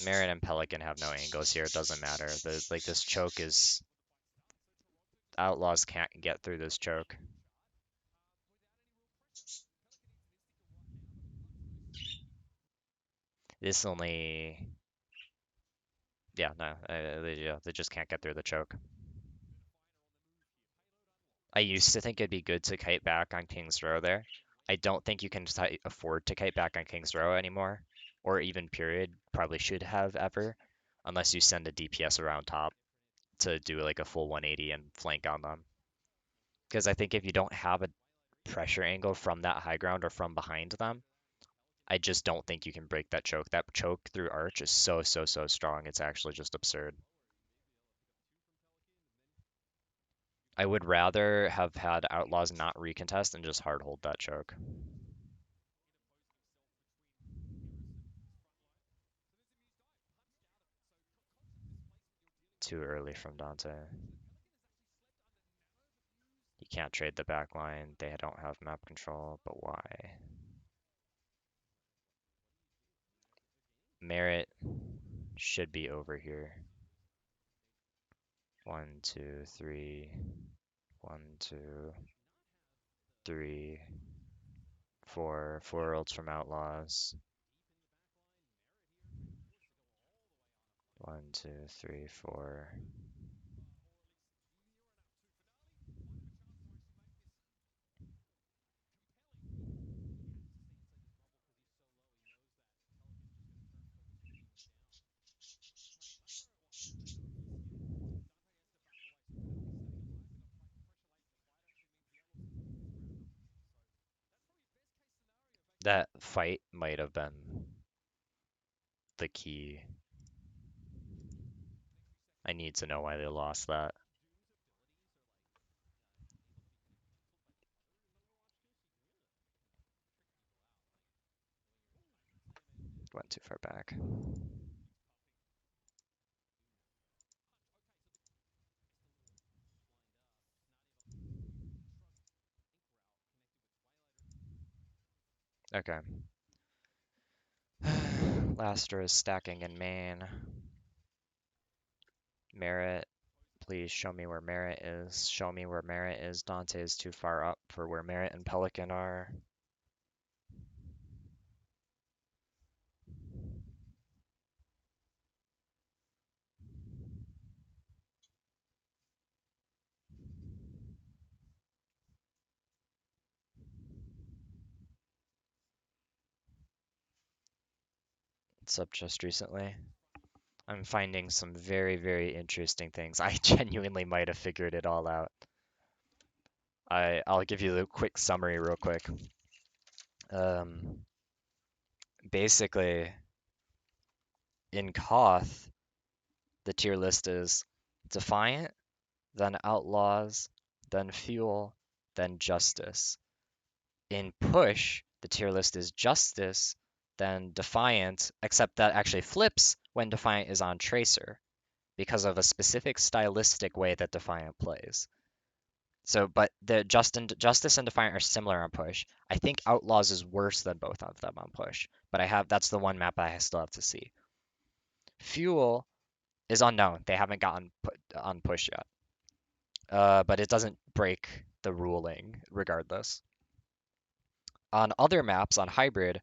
Marin and Pelican have no angles here. It doesn't matter. Like this choke is Outlaws can't get through this choke. This only yeah no they just can't get through the choke. I used to think it'd be good to kite back on King's Row there. I don't think you can afford to kite back on King's Row anymore, or even period. Probably should have ever, unless you send a DPS around top to do like a full 180 and flank on them. Because I think if you don't have a pressure angle from that high ground or from behind them, I just don't think you can break that choke. That choke through arch is so strong. It's actually just absurd. I would rather have had Outlaws not recontest and just hard hold that choke. Too early from Dante. You can't trade the back line. They don't have map control, but why? Merit should be over here. 1, 2, 3. 1, 2, 3, 4. 4 ults from Outlaws. 1, 2, 3, 4. That fight might have been the key. I need to know why they lost that. Went too far back. Okay. Lastra is stacking in main. Merit, please show me where Merit is. Show me where Merit is. Dante is too far up for where Merit and Pelican are. It's up just recently. I'm finding some very, very interesting things. I genuinely might have figured it all out. I'll give you the quick summary real quick. Um, Basically, in Koth, the tier list is Defiant, then Outlaws, then Fuel, then Justice. In Push, the tier list is Justice, then Defiant, except that actually flips when Defiant is on Tracer because of a specific stylistic way that Defiant plays. So, but the Justice and Defiant are similar on Push. I think Outlaws is worse than both of them on Push, but that's the one map I still have to see. Fuel is unknown. They haven't gotten put on Push yet. But it doesn't break the ruling regardless. On other maps on Hybrid,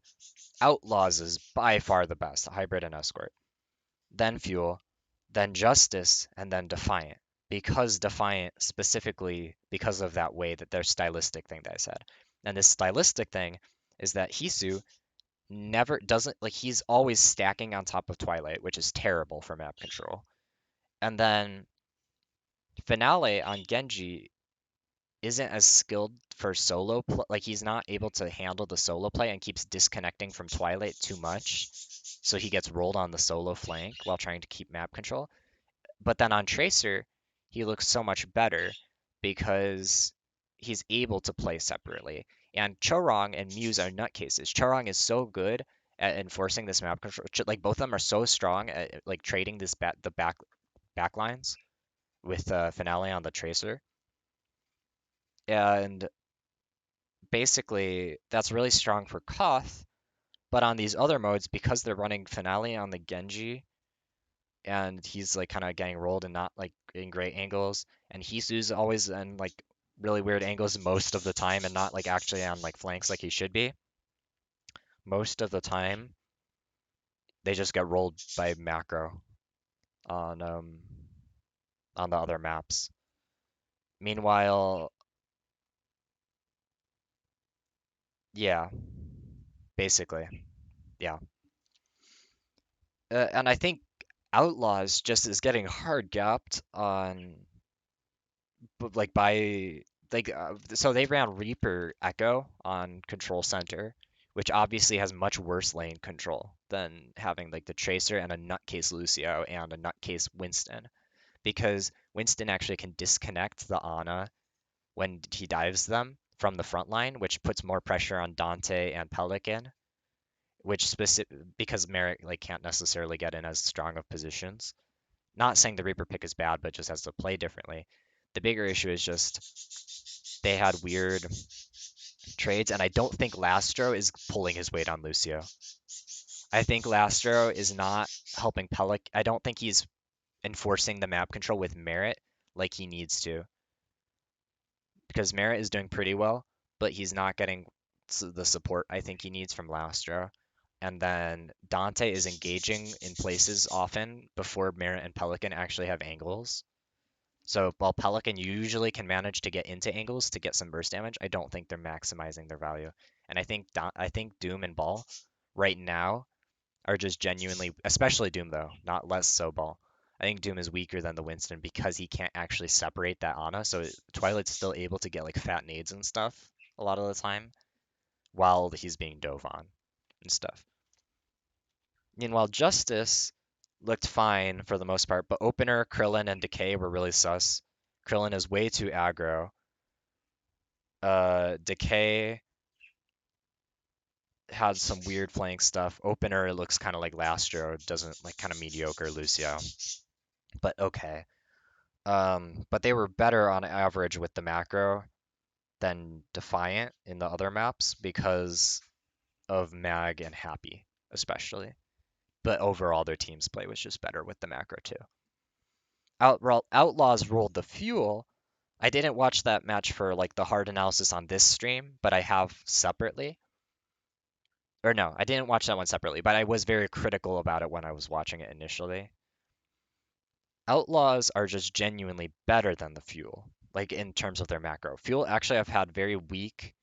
Outlaws is by far the best, Hybrid and Escort. Then Fuel, then Justice, and then Defiant. Because Defiant, specifically because of that way that their stylistic thing that I said. And this stylistic thing is that Hisu never doesn't like he's always stacking on top of Twilight, which is terrible for map control. And then Finale on Genji isn't as skilled for like he's not able to handle the solo play and keeps disconnecting from Twilight too much. So he gets rolled on the solo flank while trying to keep map control. But then on Tracer, he looks so much better because he's able to play separately. And Chorong and Muse are nutcases. Chorong is so good at enforcing this map control. Like both of them are so strong at like trading the back lines with Finale on the Tracer. And basically that's really strong for Koth, but on these other modes, because they're running Finale on the Genji, and he's like kind of getting rolled and not like in great angles, and Hisu's always in like really weird angles most of the time and not like actually on like flanks like he should be. Most of the time, they just get rolled by macro on um on the other maps. Meanwhile, yeah, basically, yeah. And I think Outlaws just is getting hard gapped on like by like so they ran Reaper Echo on Control Center, which obviously has much worse lane control than having like the Tracer and a nutcase Lucio and a nutcase Winston, because Winston actually can disconnect the Ana when he dives them from the front line, which puts more pressure on Dante and Pelican, which specific because Merrick like can't necessarily get in as strong of positions. Not saying the Reaper pick is bad, but just has to play differently. The bigger issue is just they had weird trades, and I don't think Lastro is pulling his weight on Lucio. I think Lastro is not helping Pellic. I don't think he's enforcing the map control with merit like he needs to, because merit is doing pretty well, but he's not getting the support I think he needs from Lastro. And then Dante is engaging in places often before Merit and Pelican actually have angles. So while Pelican usually can manage to get into angles to get some burst damage, I don't think they're maximizing their value. And I think Doom and Ball right now are just genuinely, especially Doom though, not less so Ball. I think Doom is weaker than the Winston because he can't actually separate that Ana. So Twilight's still able to get like fat nades and stuff a lot of the time while he's being dove on and stuff. Meanwhile, Justice looked fine for the most part, but Opener, Krillin, and Decay were really sus. Krillin is way too aggro. Decay had some weird flank stuff. Opener looks kind of like Lastro, doesn't like kind of mediocre Lucio, but okay. But they were better on average with the macro than Defiant in the other maps because of Mag and Happy, especially. But overall, their team's play was just better with the macro too. Outlaws rolled the fuel. I didn't watch that match for like the hard analysis on this stream, but I have separately. Or no, I didn't watch that one separately, but I was very critical about it when I was watching it initially. Outlaws are just genuinely better than the fuel, like in terms of their macro. Fuel actually have had very weak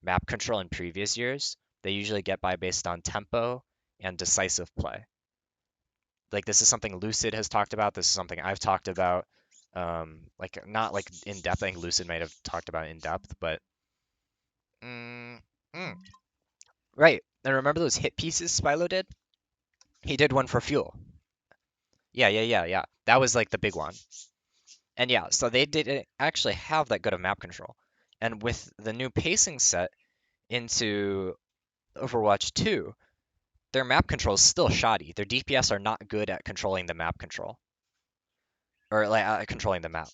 map control in previous years. They usually get by based on tempo and decisive play. Like this is something Lucid has talked about. This is something I've talked about. Like not like in depth. I think Lucid might have talked about it in depth, but mm, mm, right. And remember those hit pieces Spilo did? He did one for fuel. Yeah. That was like the big one. And yeah, so they didn't actually have that good of map control. And with the new pacing set into Overwatch 2, their map control is still shoddy. Their DPS are not good at controlling the map control, or like controlling the map.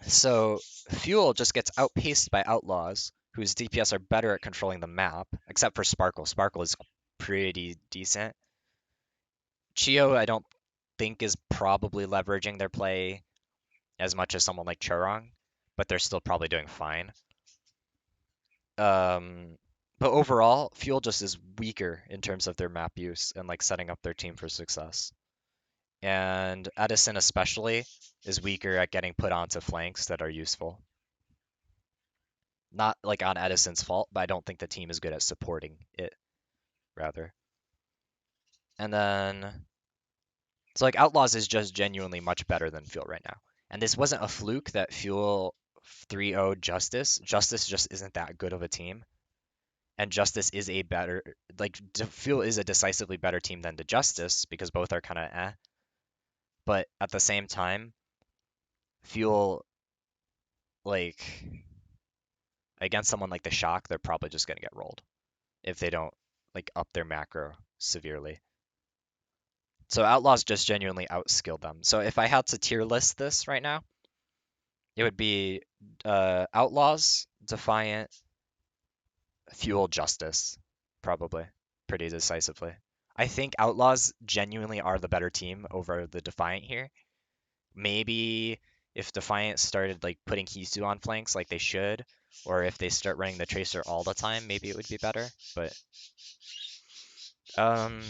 So Fuel just gets outpaced by Outlaws, whose DPS are better at controlling the map, except for Sparkle. Sparkle is pretty decent. Chio, I don't think is probably leveraging their play as much as someone like Chorong, but they're still probably doing fine. Um, but overall, Fuel just is weaker in terms of their map use and like setting up their team for success. And Edison especially is weaker at getting put onto flanks that are useful. Not like on Edison's fault, but I don't think the team is good at supporting it, rather. And then, so like Outlaws is just genuinely much better than Fuel right now. And this wasn't a fluke that Fuel 3-0'd Justice. Justice just isn't that good of a team. And Justice is a better, like, Fuel is a decisively better team than the Justice because both are kind of eh. But at the same time, Fuel, like, against someone like the Shock, they're probably just going to get rolled if they don't, like, up their macro severely. So Outlaws just genuinely outskilled them. So if I had to tier list this right now, it would be Outlaws, Defiant, Fuel, Justice, probably, pretty decisively. I think Outlaws genuinely are the better team over the Defiant here. Maybe if Defiant started like putting Hisu on flanks like they should, or if they start running the Tracer all the time, maybe it would be better. But um,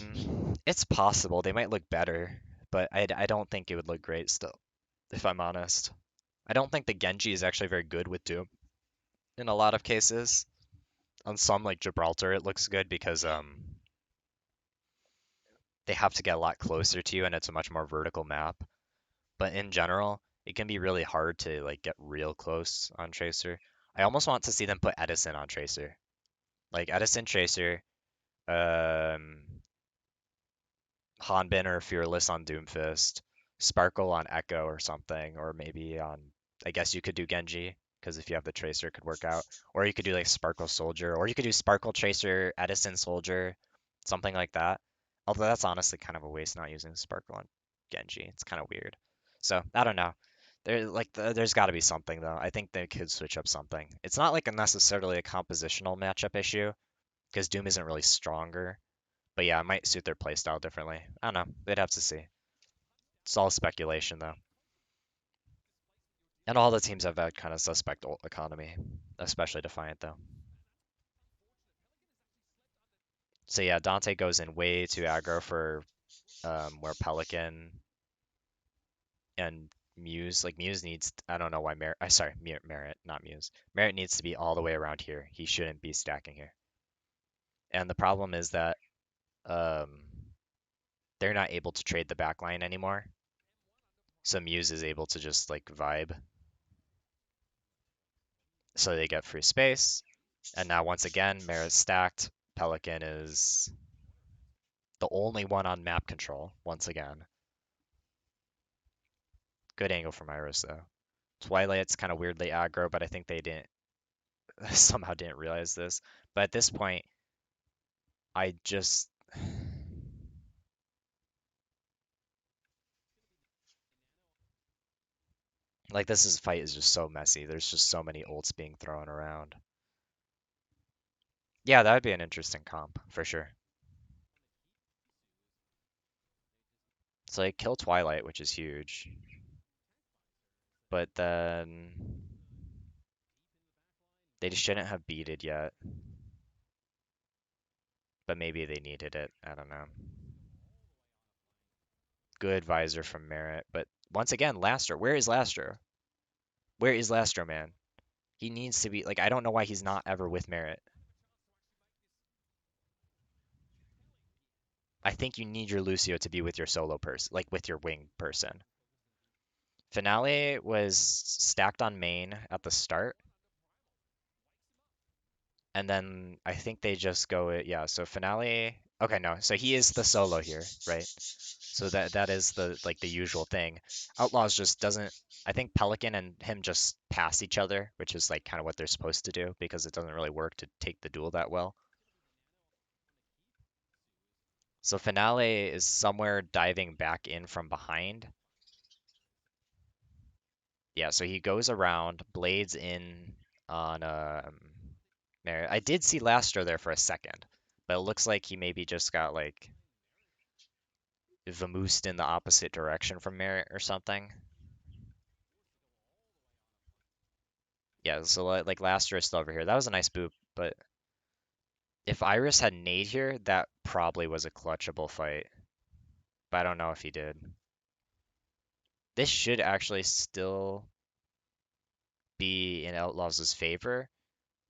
it's possible they might look better, but I don't think it would look great still, if I'm honest. I don't think the Genji is actually very good with Doom in a lot of cases. On some like Gibraltar, it looks good because they have to get a lot closer to you and it's a much more vertical map. But in general, it can be really hard to like get real close on Tracer. I almost want to see them put Edison on Tracer. Like Edison Tracer, um, Hanbin or Fearless on Doomfist, Sparkle on Echo or something, or maybe on, I guess you could do Genji, because if you have the Tracer, it could work out. Or you could do like Sparkle Soldier, or you could do Sparkle Tracer, Edison Soldier, something like that. Although that's honestly kind of a waste not using Sparkle on Genji. It's kind of weird. So I don't know. There's got to be something though. I think they could switch up something. It's not like necessarily a compositional matchup issue because Doom isn't really stronger, But yeah, it might suit their playstyle differently. I don't know. They'd have to see. It's all speculation though. And all the teams have that kind of suspect economy, especially Defiant though. So yeah, Dante goes in way too aggro for where Pelican and Muse, like Muse needs, I don't know why Merritt, I sorry, Merritt, not Muse. Merritt needs to be all the way around here. He shouldn't be stacking here. And the problem is that um, they're not able to trade the back line anymore. So Muse is able to just like vibe. So they get free space. And now once again, Merritt's stacked. Pelican is the only one on map control once again. Good angle from Iris though. Twilight's kind of weirdly aggro, but I think they didn't somehow didn't realize this. But at this point, I just like this fight is just so messy. There's just so many ults being thrown around. Yeah, that would be an interesting comp for sure. So they kill Twilight, which is huge, but then they just shouldn't have beated yet. But maybe they needed it. I don't know. Good visor from Merritt, but once again, Lastro. Where is Lastro? Where is Lastro, man? He needs to be like I don't know why he's not ever with Merritt. I think you need your Lucio to be with your solo person, like with your wing person. Finale was stacked on main at the start, and then I think they just go, yeah, so Finale, okay, no, so he is the solo here, right? So that is the like the usual thing. Outlaws just doesn't, I think Pelican and him just pass each other, which is like kind of what they're supposed to do because it doesn't really work to take the duel that well. So Finale is somewhere diving back in from behind. Yeah, so he goes around, blades in on Merritt. I did see Lastro there for a second, but it looks like he maybe just got like vamoosed in the opposite direction from Merritt or something. Yeah, so like Lastro is still over here. That was a nice boop, but if Iris had nade here, that probably was a clutchable fight. But I don't know if he did. This should actually still be in Outlaws' favor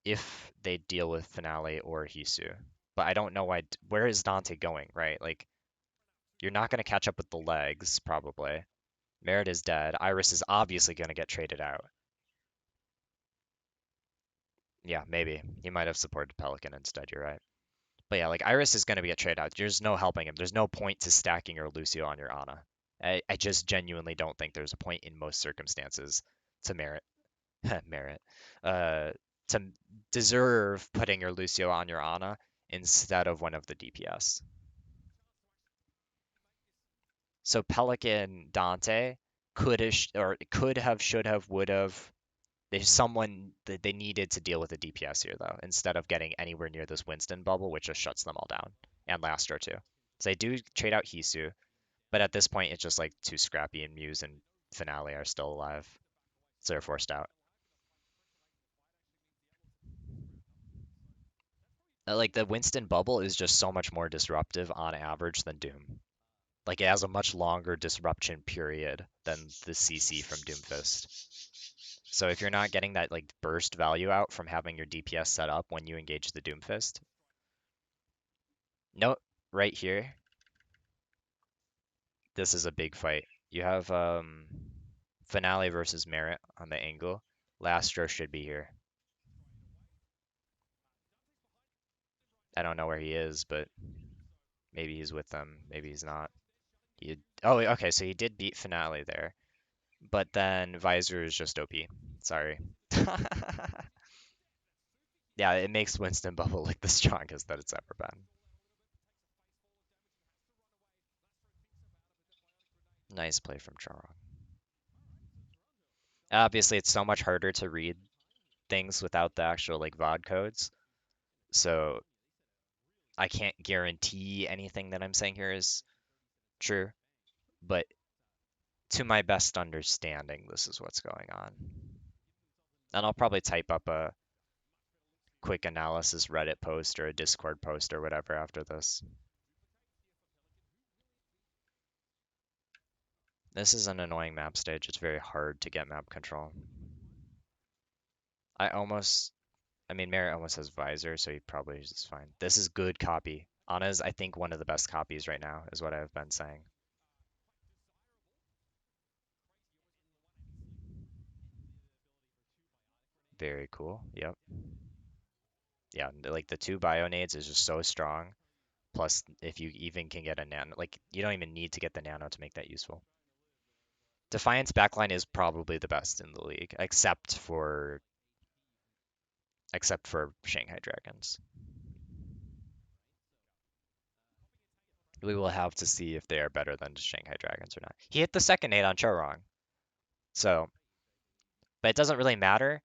if they deal with Finale or Hisu. But I don't know why. Where is Dante going, right? Like, you're not going to catch up with the legs, probably. Merritt is dead. Iris is obviously going to get traded out. Yeah, maybe. He might have supported Pelican instead, you're right. But yeah, like, Iris is going to get traded out. There's no helping him. There's no point to stacking your Lucio on your Ana. I just genuinely don't think there's a point in most circumstances to merit merit uh to deserve putting your Lucio on your Ana instead of one of the DPS. So Pelican Dante could have, should have, would have. There's someone that they needed to deal with a DPS here though, instead of getting anywhere near this Winston bubble, which just shuts them all down, and Lastro too. So they do trade out Hisu, but at this point it's just like too scrappy, and Muse and Finale are still alive, so they're forced out. Like the Winston bubble is just so much more disruptive on average than Doom. Like it has a much longer disruption period than the CC from Doomfist. So if you're not getting that like burst value out from having your DPS set up when you engage the Doomfist, note right here, this is a big fight. You have Finale versus Merit on the angle. Lastro should be here. I don't know where he is, but maybe he's with them. Maybe he's not. Oh, okay, so he did beat Finale there. But then Visor is just OP. Sorry. Yeah, it makes Winston Bubble like the strongest that it's ever been. Nice play from Charong. Obviously, it's so much harder to read things without the actual like VOD codes. So I can't guarantee anything that I'm saying here is true, but to my best understanding, this is what's going on. And I'll probably type up a quick analysis Reddit post or a Discord post or whatever after this. This is an annoying map stage. It's very hard to get map control. I almost, I mean, Merritt almost has visor, so he probably is fine. This is good copy. Anna's, I think, one of the best copies right now, is what I've been saying. Very cool. Yep. Yeah, like the two bio nades is just so strong. Plus, if you even can get a nano, like you don't even need to get the nano to make that useful. Defiant's backline is probably the best in the league, except for Shanghai Dragons. We will have to see if they are better than Shanghai Dragons or not. He hit the second nade on Chorong, so but it doesn't really matter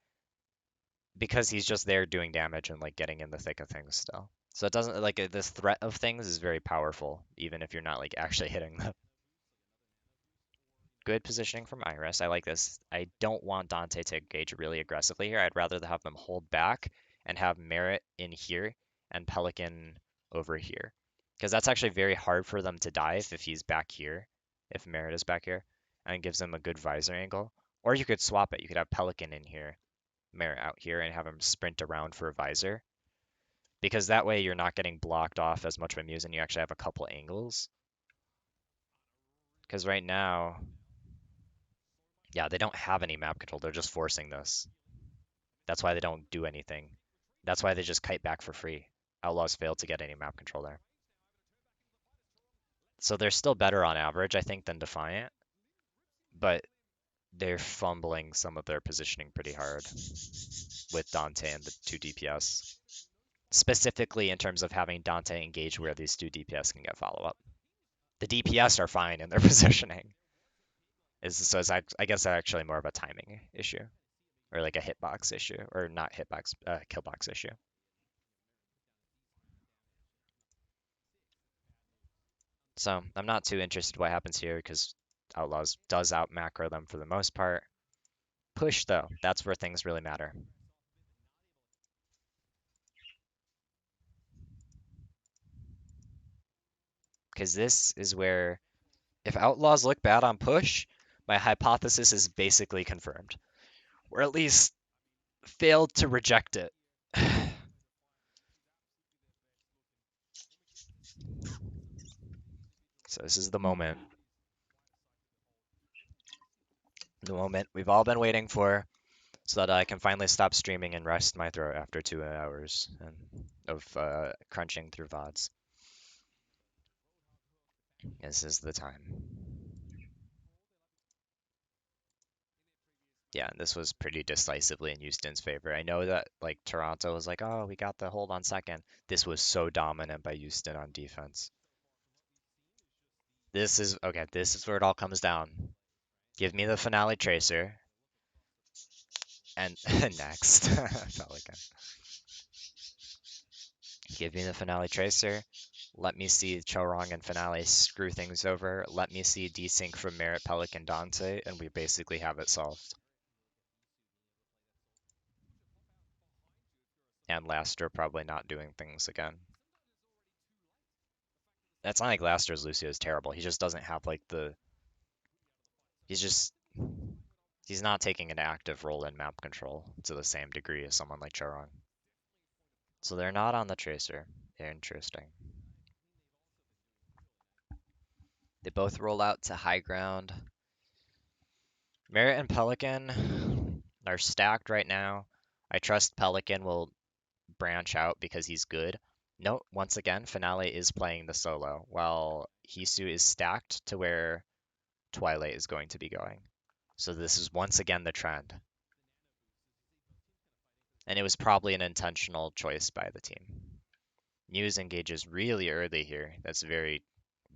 because he's just there doing damage and like getting in the thick of things still. So it doesn't like this threat of things is very powerful, even if you're not like actually hitting them. Good positioning from Iris. I like this. I don't want Dante to engage really aggressively here. I'd rather have them hold back and have Merit in here and Pelican over here. Because that's actually very hard for them to dive if he's back here, if Merit is back here, and it gives them a good visor angle. Or you could swap it. You could have Pelican in here, Merit out here, and have him sprint around for a visor. Because that way you're not getting blocked off as much by Muse and you actually have a couple angles. Because right now, yeah, they don't have any map control. They're just forcing this. That's why they don't do anything. That's why they just kite back for free. Outlaws failed to get any map control there. So they're still better on average, I think, than Defiant, but they're fumbling some of their positioning pretty hard with Dante and the two DPS. Specifically in terms of having Dante engage where these two DPS can get follow up. The DPS are fine in their positioning. So it's, I guess that's actually more of a timing issue or like a hitbox issue or not hitbox, killbox issue. So I'm not too interested what happens here because Outlaws does out macro them for the most part. Push though, that's where things really matter. Because this is where if Outlaws look bad on push, my hypothesis is basically confirmed. Or at least failed to reject it. So this is the moment. The moment we've all been waiting for so that I can finally stop streaming and rest my throat after 2 hours of crunching through VODs. This is the time. Yeah, and this was pretty decisively in Houston's favor. I know that like Toronto was like, oh, we got the hold on second. This was so dominant by Houston on defense. This is okay, this is where it all comes down. Give me the finale tracer and next. Pelican. Give me the finale tracer. Let me see Chorong and finale screw things over. Let me see desync from Merit Pelican Dante, and we basically have it solved. And Laster probably not doing things again. It's not like Laster's Lucio is terrible. He just doesn't have like the. He's just. He's not taking an active role in map control to the same degree as someone like Charon. So they're not on the tracer. Interesting. They both roll out to high ground. Merit and Pelican are stacked right now. I trust Pelican will branch out because he's good. Note, once again, Finale is playing the solo, while Hisu is stacked to where Twilight is going to be going. So this is once again the trend. And it was probably an intentional choice by the team. Muse engages really early here. That's very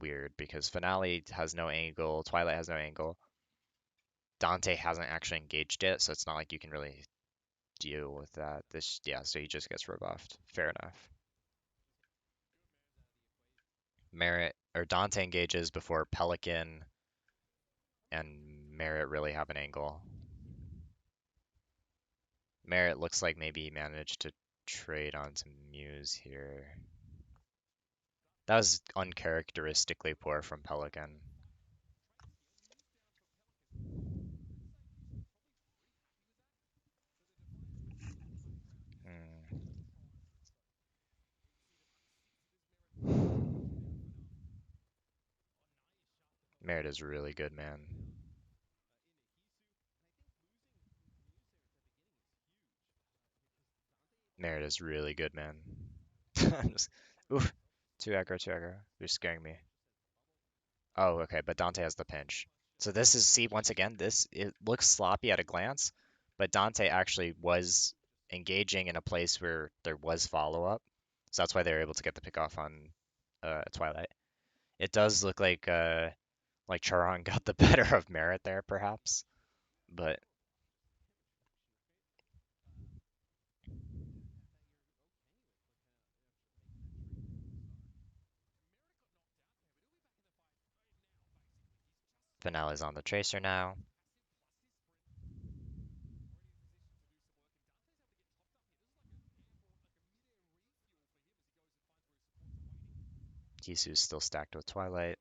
weird because Finale has no angle, Twilight has no angle. Dante hasn't actually engaged it, so it's not like you can really deal with that. Yeah, so he just gets rebuffed. Fair enough. Merit or Dante engages before Pelican and Merit really have an angle. Merit looks like maybe he managed to trade onto Muse here. That was uncharacteristically poor from Pelican. Hmm. Merit is really good, man. Merit is really good, man. I'm just, oof, too aggro, too aggro. You're scaring me. Oh, okay, but Dante has the pinch. So this is, see, once again, this, it looks sloppy at a glance, but Dante actually was engaging in a place where there was follow-up. So that's why they were able to get the pick off on Twilight. It does look like Charon got the better of Merit there, perhaps, but Finale's on the Tracer now. Kisu's still stacked with Twilight.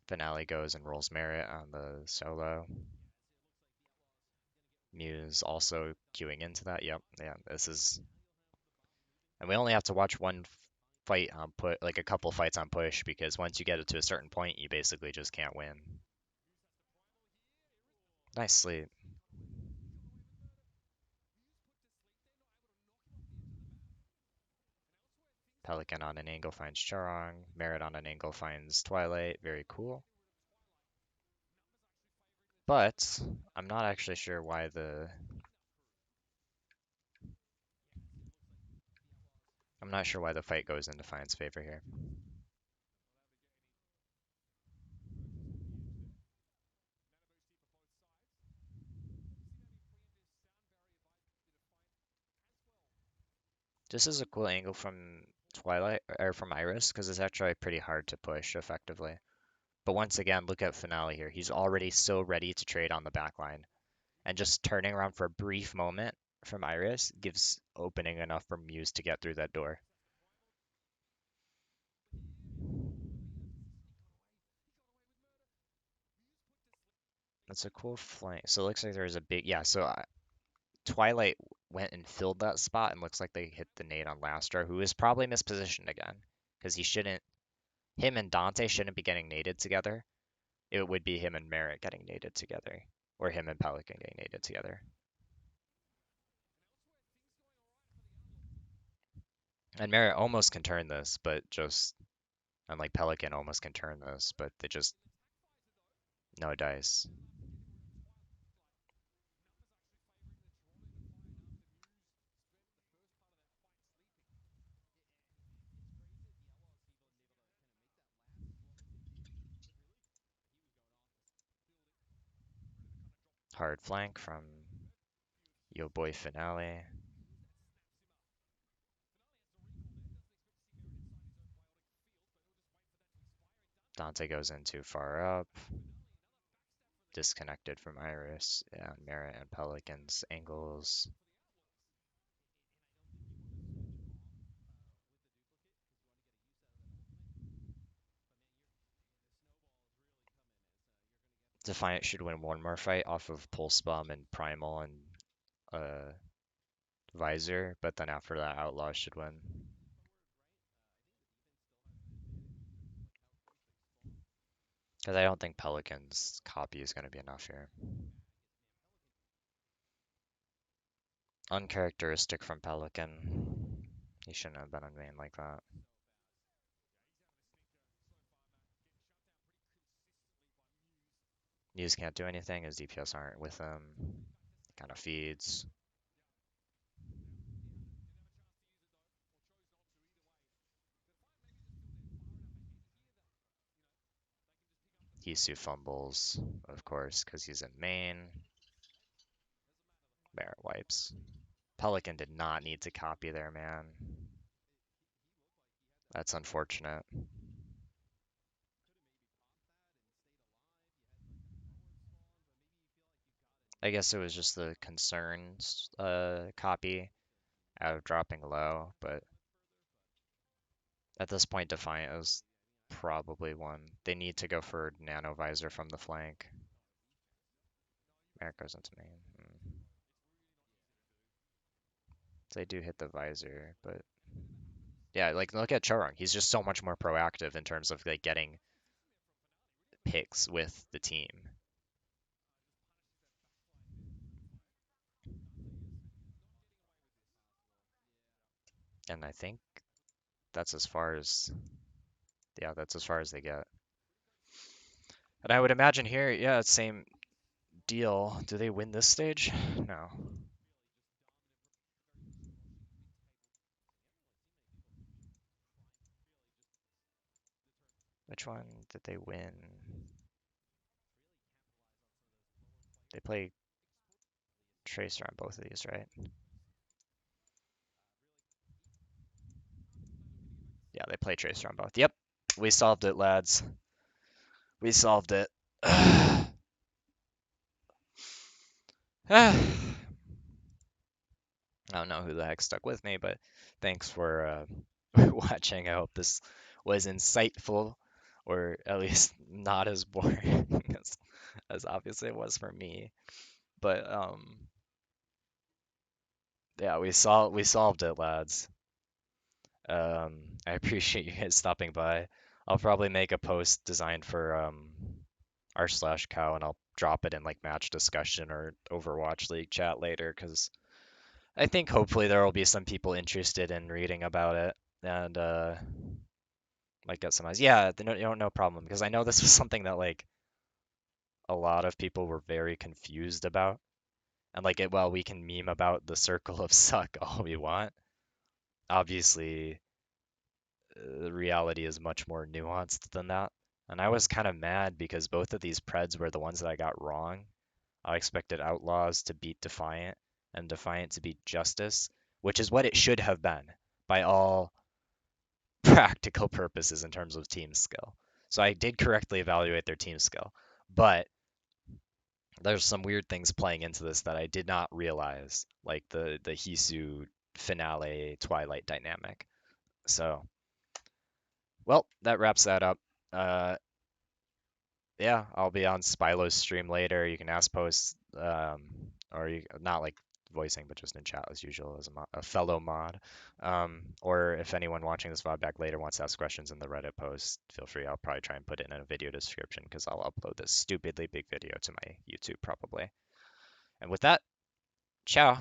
Finale goes and rolls Merit on the solo. Muse also queuing into that. Yep, yeah, this is, and we only have to watch one fight on put, like a couple fights on push, because once you get it to a certain point, you basically just can't win. Nice sleep. Pelican on an angle finds Charong. Merit on an angle finds Twilight. Very cool. But I'm not actually sure why the I'm not sure why the fight goes in Defiant's favor here. This is a cool angle from Twilight or from Iris because it's actually pretty hard to push effectively. But once again, look at Finale here. He's already so ready to trade on the backline. And just turning around for a brief moment from Iris gives opening enough for Muse to get through that door. That's a cool flank. So it looks like there's a big, yeah, so Twilight went and filled that spot and looks like they hit the nade on Lastra, who is probably mispositioned again. Because he shouldn't, him and Dante shouldn't be getting naded together. It would be him and Merritt getting naded together. Or him and Pelican getting naded together. And Merritt almost can turn this, but just, unlike Pelican almost can turn this, but they just, no dice. Hard flank from Yo Boy Finale. Dante goes in too far up. Disconnected from Iris. Yeah, Merritt and Pelican's angles. Defiant should win one more fight off of Pulse Bomb and Primal and uh, Visor, but then after that, Outlaws should win. Because I don't think Pelican's copy is going to be enough here. Uncharacteristic from Pelican. He shouldn't have been on main like that. Muse can't do anything, his DPS aren't with him. Kind of feeds. Hisu fumbles, of course, because he's in main. Barrett wipes. Pelican did not need to copy there, man. That's unfortunate. I guess it was just the concerns copy out of dropping low, but at this point, Defiant is probably one. They need to go for Nano Visor from the flank. Merrick goes into main. They do hit the visor, but yeah, like look at Chorong. He's just so much more proactive in terms of like getting picks with the team. And I think that's as far as yeah, that's as far as they get. And I would imagine here, yeah, it's same deal. Do they win this stage? No. Which one did they win? They play Tracer on both of these, right? Yeah, they play Tracer on both. Yep, we solved it, lads. We solved it. I don't know who the heck stuck with me, but thanks for watching. I hope this was insightful, or at least not as boring as obviously it was for me. But yeah, we solved it, lads. I appreciate you guys stopping by. I'll probably make a post designed for r slash cow, and I'll drop it in like match discussion or Overwatch League chat later, because I think hopefully there will be some people interested in reading about it, and might get some eyes. Yeah, no problem, because I know this was something that like a lot of people were very confused about, and like it. Well, we can meme about the circle of suck all we want. Obviously, the reality is much more nuanced than that. And I was kind of mad because both of these Preds were the ones that I got wrong. I expected Outlaws to beat Defiant and Defiant to beat Justice, which is what it should have been by all practical purposes in terms of team skill. So I did correctly evaluate their team skill, but there's some weird things playing into this that I did not realize, like the Hisu finale Twilight dynamic. So, well, that wraps that up. Uh, yeah, I'll be on Spylo's stream later. You can ask posts, or you not like voicing, but just in chat as usual as a fellow mod. Or if anyone watching this VOD back later wants to ask questions in the Reddit post, feel free. I'll probably try and put it in a video description because I'll upload this stupidly big video to my YouTube probably. And with that, ciao.